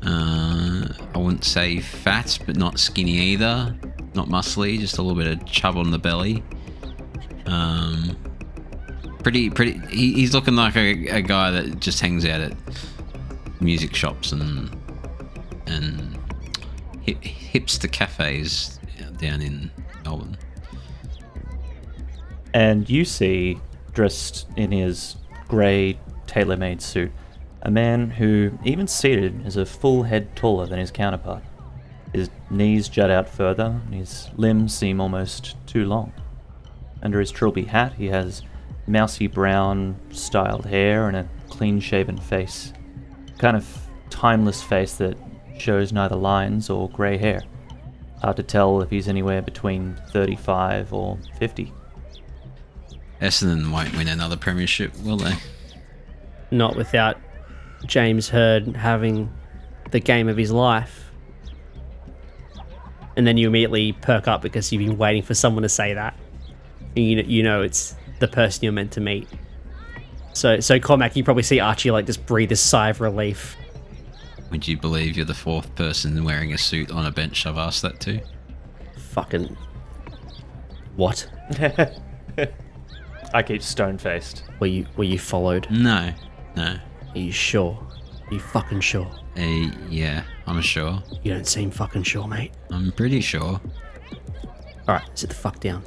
I wouldn't say fat, but not skinny either. Not muscly, just a little bit of chub on the belly. Pretty. He's looking like a guy that just hangs out at music shops and hipster cafes down in Melbourne. And you see, dressed in his grey tailor-made suit, a man who, even seated, is a full head taller than his counterpart. His knees jut out further, and his limbs seem almost too long. Under his trilby hat, he has mousy brown styled hair and a clean-shaven face. Kind of timeless face that shows neither lines or grey hair. Hard to tell if he's anywhere between 35 or 50. Essendon won't win another premiership, will they? Not without James Hird having the game of his life. And then you immediately perk up because you've been waiting for someone to say that. And you know it's the person you're meant to meet. So Cormac, you probably see Archie just breathe a sigh of relief. Would you believe you're the fourth person wearing a suit on a bench I've asked that to? Fucking... What? I keep stone-faced. Were you followed? No. Are you sure? Are you fucking sure? Yeah, I'm sure. You don't seem fucking sure, mate. I'm pretty sure. Alright, sit the fuck down.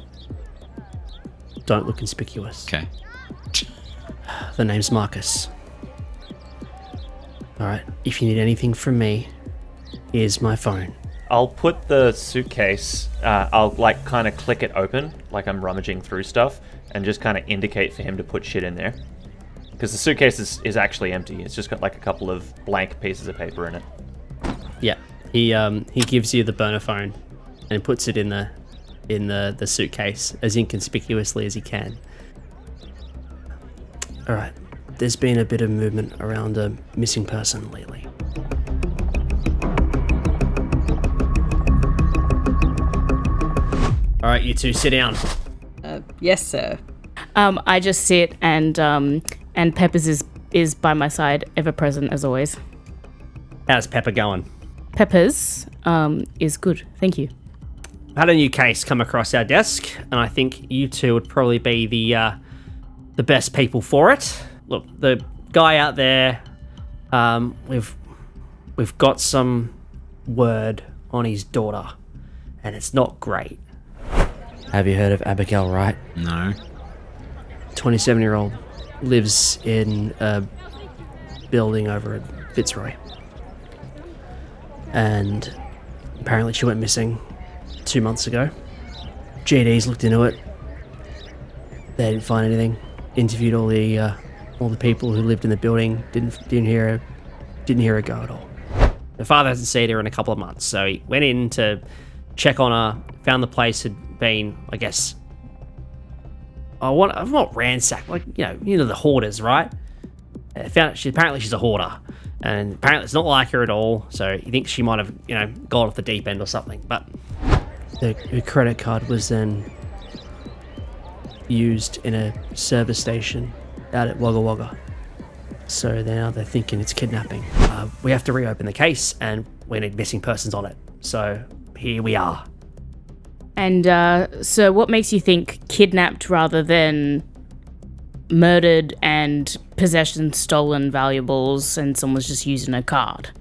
Don't look conspicuous. Okay. The name's Marcus. Alright, if you need anything from me, here's my phone. I'll put the suitcase, I'll kind of click it open, like I'm rummaging through stuff, and just kind of indicate for him to put shit in there. Because the suitcase is actually empty. It's just got a couple of blank pieces of paper in it. Yeah, he gives you the burner phone and puts it in the suitcase as inconspicuously as he can. Alright, there's been a bit of movement around a missing person lately. Alright, you two, sit down. Yes, sir. I just sit and Peppers is by my side, ever present as always. How's Pepper going? Peppers is good, thank you. I had a new case come across our desk, and I think you two would probably be the best people for it. Look, the guy out there, we've got some word on his daughter, and it's not great. Have you heard of Abigail Wright? No. 27-year-old, lives in a building over at Fitzroy. And apparently she went missing 2 months ago. GD's looked into it. They didn't find anything. Interviewed all the people who lived in the building. Didn't hear her go at all. The father hasn't seen her in a couple of months, so he went in to check on her. Found the place had been, I guess, I'm not ransacked, you know the hoarders, right? Apparently she's a hoarder, and apparently it's not like her at all. So he thinks she might have, gone off the deep end or something. But her credit card was then used in a service station out at Wagga Wagga. So now they're thinking it's kidnapping. We have to reopen the case, and we need missing persons on it. So here we are. And so what makes you think kidnapped rather than murdered and possession stolen valuables and someone's just using a card?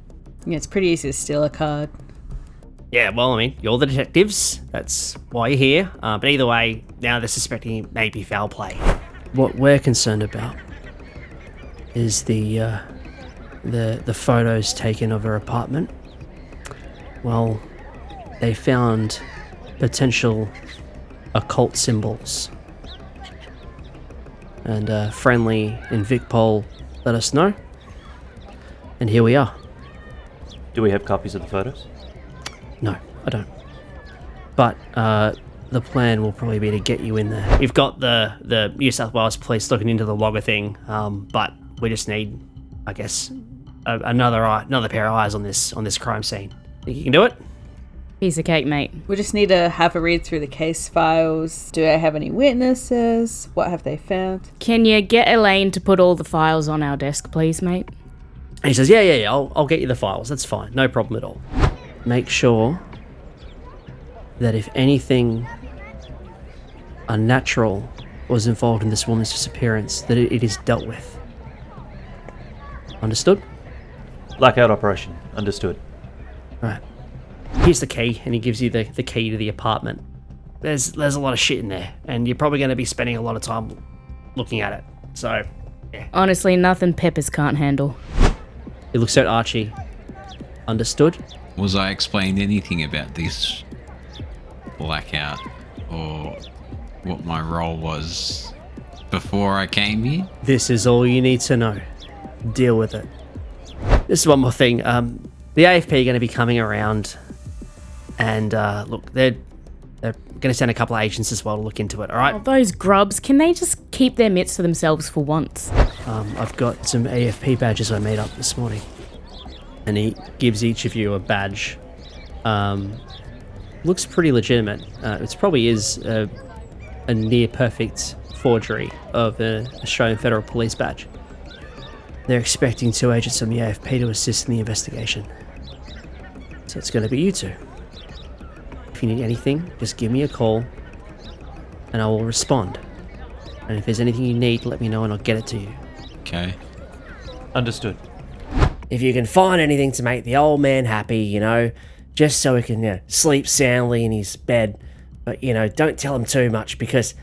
Yeah, it's pretty easy to steal a card. Yeah, well, I mean, you're the detectives. That's why you're here. But either way, now they're suspecting it may be foul play. What we're concerned about is the photos taken of her apartment Well, they found potential occult symbols. And Friendly and Vicpol let us know. And here we are. Do we have copies of the photos? No, I don't. But the plan will probably be to get you in there. We've got the New South Wales police looking into the logger thing, but we just need, I guess, another pair of eyes on this crime scene. Think you can do it? Piece of cake, mate. We just need to have a read through the case files. Do I have any witnesses? What have they found? Can you get Elaine to put all the files on our desk, please, mate? And he says, yeah, I'll get you the files. That's fine. No problem at all. Make sure that if anything unnatural was involved in this woman's disappearance, that it is dealt with. Understood? Blackout operation. Understood. Right. Here's the key, and he gives you the key to the apartment. There's a lot of shit in there, and you're probably going to be spending a lot of time looking at it. So, yeah. Honestly, nothing Peppers can't handle. He looks at Archie. Understood? Was I explained anything about this blackout or what my role was before I came here? This is all you need to know. Deal with it. This is one more thing. The AFP are going to be coming around, and look, they're going to send a couple of agents as well to look into it. All right? Oh, those grubs, can they just keep their mitts to themselves for once? I've got some AFP badges I made up this morning, and he gives each of you a badge. Looks pretty legitimate. It probably is a near perfect forgery of an Australian Federal Police badge. They're expecting 2 agents from the AFP to assist in the investigation. So it's going to be you two. If you need anything, just give me a call, and I will respond. And if there's anything you need, let me know and I'll get it to you. Okay. Understood. If you can find anything to make the old man happy, just so he can sleep soundly in his bed, but, don't tell him too much because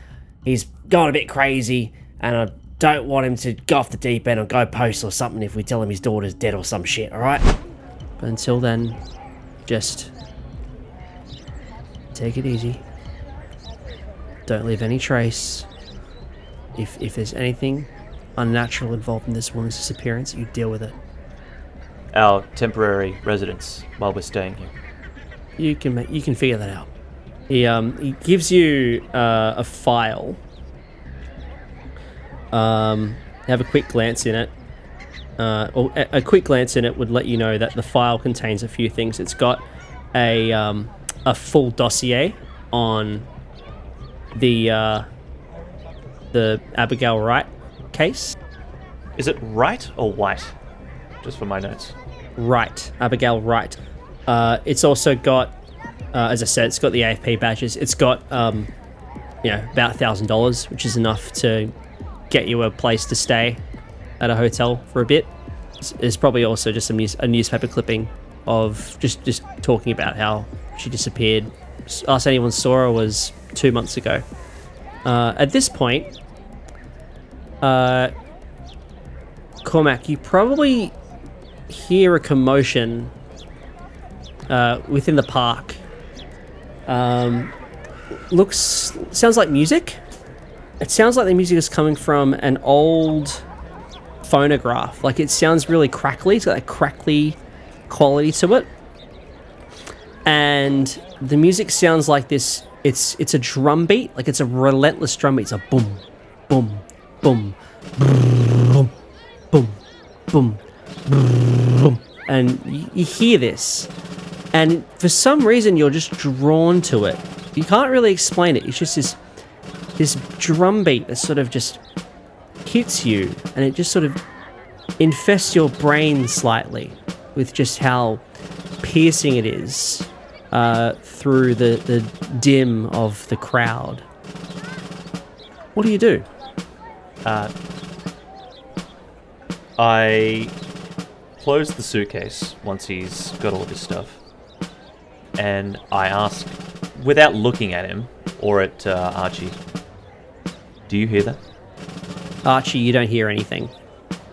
he's gone a bit crazy, and I don't want him to go off the deep end or go post or something if we tell him his daughter's dead or some shit, alright? But until then, just take it easy. Don't leave any trace. If there's anything unnatural involved in this woman's disappearance, you deal with it. Our temporary residence while we're staying here. You can figure that out. He gives you a file. Have a quick glance in it. Or a quick glance in it would let you know that the file contains a few things. It's got a full dossier on the Abigail Wright case. Is it right or white? Just for my notes. Wright. Abigail Wright. It's also got, as I said, it's got the AFP badges. It's got, about $1,000, which is enough to get you a place to stay at a hotel for a bit. There's probably also just a newspaper clipping of just talking about how she disappeared. Last anyone saw her was 2 months ago. At this point, Cormac, you probably hear a commotion within the park. Sounds like music. It sounds like the music is coming from an old phonograph. Like, it sounds really crackly. It's got that crackly quality to it. And the music sounds like this. It's a drum beat. Like, it's a relentless drum beat. It's a boom, boom, boom, boom, boom, boom, boom. And you hear this. And for some reason, you're just drawn to it. You can't really explain it. It's just this drum beat that sort of just hits you, and it just sort of infests your brain slightly with just how piercing it is through the dim of the crowd. What do you do? I close the suitcase once he's got all of his stuff, and I ask, without looking at him or at Archie, do you hear that? Archie, you don't hear anything.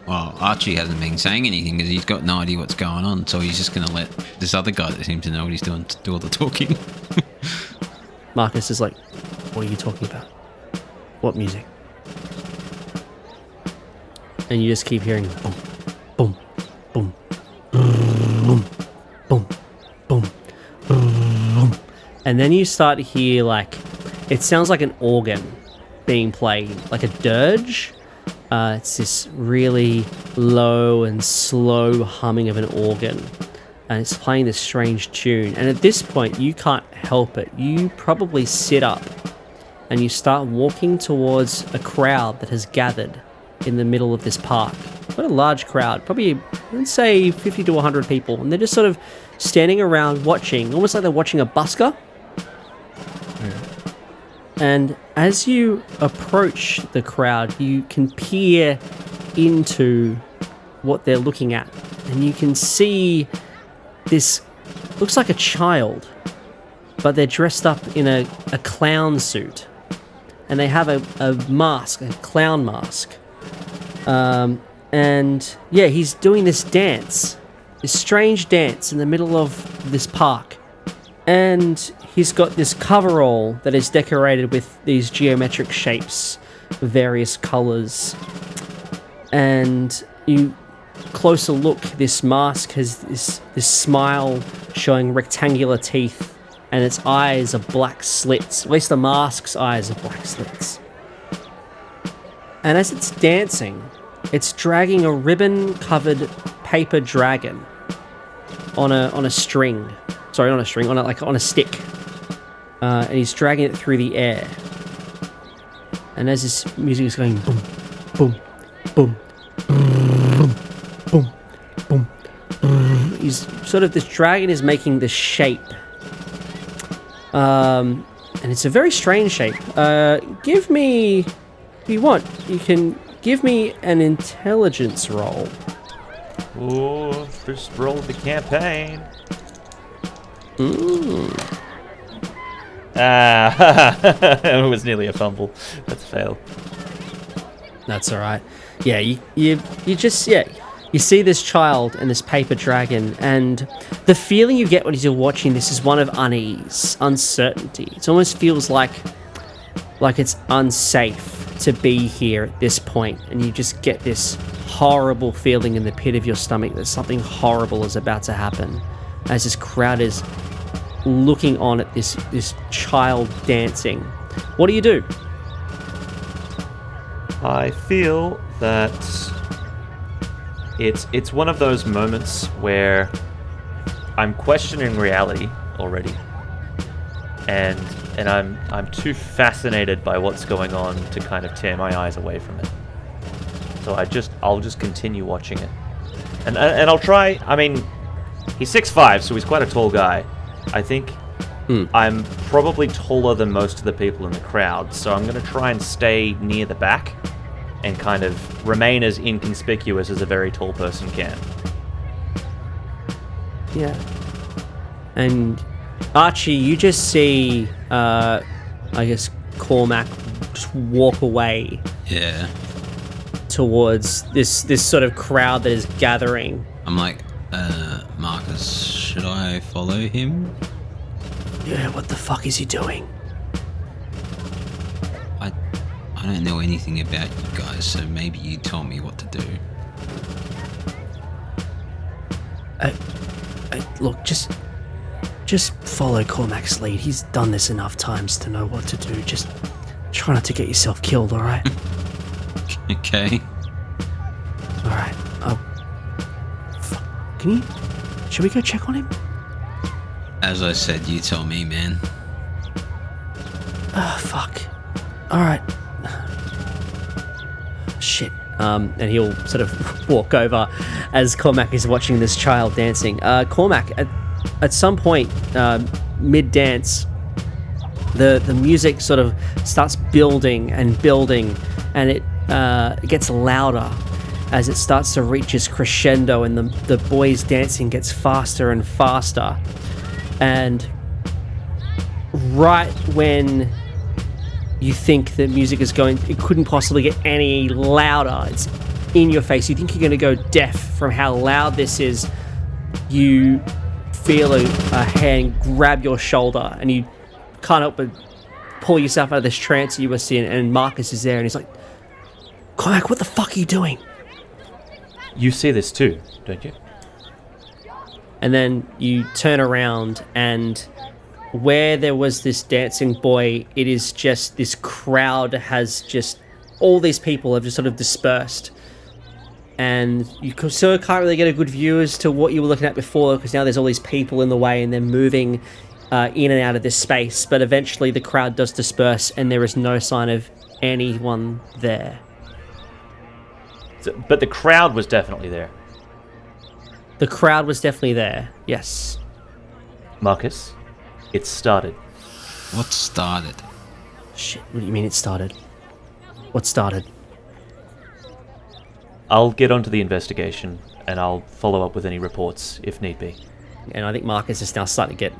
Well, Archie hasn't been saying anything because he's got no idea what's going on, so he's just going to let this other guy that seems to know what he's doing to do all the talking. Marcus is like, what are you talking about? What music? And you just keep hearing boom, boom, boom, boom, boom, boom. And then you start to hear, like, it sounds like an organ being played, like a dirge. It's this really low and slow humming of an organ. And it's playing this strange tune. And at this point, you can't help it. You probably sit up and you start walking towards a crowd that has gathered in the middle of this park. Quite a large crowd, probably, let's say, 50 to 100 people. And they're just sort of standing around watching, almost like they're watching a busker. And as you approach the crowd, you can peer into what they're looking at. And you can see this, looks like a child, but they're dressed up in a clown suit. And they have a mask, a clown mask. And yeah, he's doing this dance, this strange dance in the middle of this park. And he's got this coverall that is decorated with these geometric shapes, various colors. And you closer look, this mask has this smile showing rectangular teeth, and its eyes are black slits. At least the mask's eyes are black slits. And as it's dancing, it's dragging a ribbon-covered paper dragon on a string. Sorry, not a string, on a stick. And he's dragging it through the air. And as this music is going boom, boom, boom, boom, boom, boom, boom, he's sort of, this dragon is making this shape. And it's a very strange shape. Give me, if you want, you can give me an intelligence roll. Ooh, first roll of the campaign. It was nearly a fumble. That's a fail. That's all right. Yeah, you just, yeah, you see this child and this paper dragon, and the feeling you get when you're watching this is one of unease, uncertainty. It almost feels like it's unsafe to be here at this point, and you just get this horrible feeling in the pit of your stomach that something horrible is about to happen as this crowd is looking on at this child dancing. What do you do? I feel that it's one of those moments where I'm questioning reality already, and I'm too fascinated by what's going on to kind of tear my eyes away from it. So I'll just continue watching it, and I'll try. I mean, he's 6'5", so he's quite a tall guy. I think I'm probably taller than most of the people in the crowd, so I'm going to try and stay near the back and kind of remain as inconspicuous as a very tall person can. Yeah. And Archie, you just see, I guess, Cormac just walk away. Yeah. Towards this sort of crowd that is gathering. I'm like, Marcus, should I follow him? Yeah, what the fuck is he doing? I don't know anything about you guys, so maybe you tell me what to do. Look, just follow Cormac's lead. He's done this enough times to know what to do. Just try not to get yourself killed, alright? Okay. Alright. Should we go check on him? As I said, you tell me, man. Fuck. Alright. Shit. And he'll sort of walk over as Cormac is watching this child dancing. Cormac, at some point, mid-dance, the music sort of starts building, and it gets louder as it starts to reach its crescendo, and the boys' dancing gets faster and faster. And right when you think the music is going, it couldn't possibly get any louder, in your face. You think you're going to go deaf from how loud this is. You feel a hand grab your shoulder, and you can't help but pull yourself out of this trance you were in, and Marcus is there, and he's like, Cormac, what the fuck are you doing? You see this too, don't you? And then you turn around, and where there was this dancing boy, it is just this crowd has just, all these people have just sort of dispersed. And you still can't really get a good view as to what you were looking at before, because now there's all these people in the way and they're moving in and out of this space. But eventually the crowd does disperse and there is no sign of anyone there. But the crowd was definitely there. The crowd was definitely there, yes. Marcus, it started. What started? Shit, what do you mean it started? What started? I'll get onto the investigation, and I'll follow up with any reports, if need be. And I think Marcus is now starting to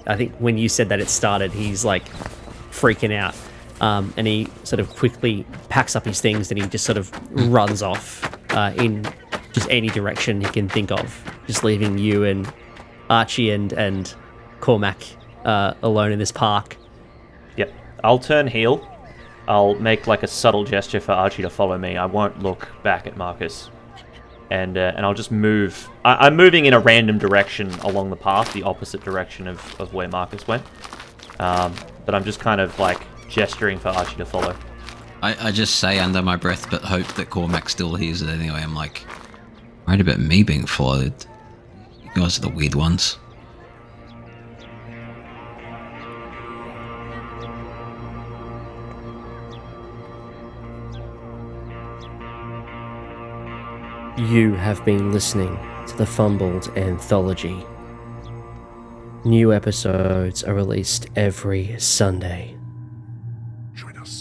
I think when you said that it started, he's like freaking out. And he sort of quickly packs up his things and he just sort of runs off in just any direction he can think of, just leaving you and Archie and Cormac alone in this park. Yep. I'll turn heel. I'll make like a subtle gesture for Archie to follow me. I won't look back at Marcus. And I'll just move. I'm moving in a random direction along the path, the opposite direction of where Marcus went. But I'm just kind of like gesturing for Archie to follow. I just say under my breath, but hope that Cormac still hears it anyway. I'm like, worried about me being followed. You guys are the weird ones. You have been listening to the Fumbled Anthology. New episodes are released every Sunday.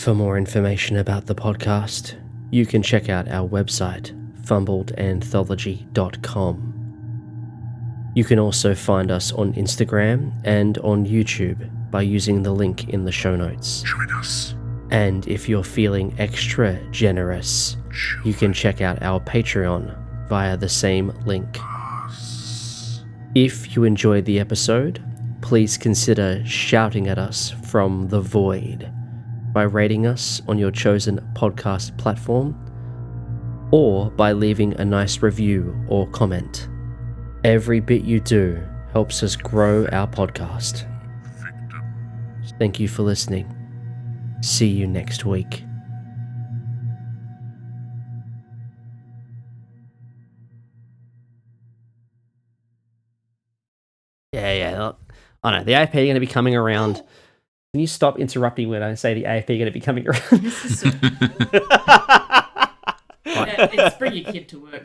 For more information about the podcast, you can check out our website, fumbledanthology.com. You can also find us on Instagram and on YouTube by using the link in the show notes. Join us. And if you're feeling extra generous, you can check out our Patreon via the same link. If you enjoyed the episode, please consider shouting at us from the void by rating us on your chosen podcast platform or by leaving a nice review or comment. Every bit you do helps us grow our podcast. Thank you for listening. See you next week. Yeah. I know, the AFP are going to be coming around. Can you stop interrupting when I say the AFP are going to be coming around? It's bring your kid to work.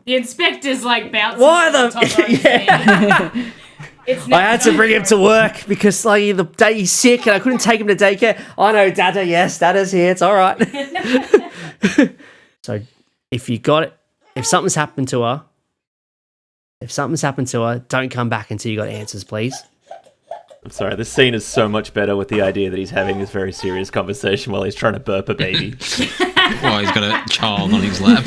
The inspector's like bouncing. Why on top of his knee. I had to bring him to work because like the day he's sick and I couldn't take him to daycare. I know, Dada, yes, Dada's here, it's all right. So if you got it, if something's happened to her, don't come back until you got answers, please. I'm sorry, this scene is so much better with the idea that he's having this very serious conversation while he's trying to burp a baby. Well, he's got a child on his lap.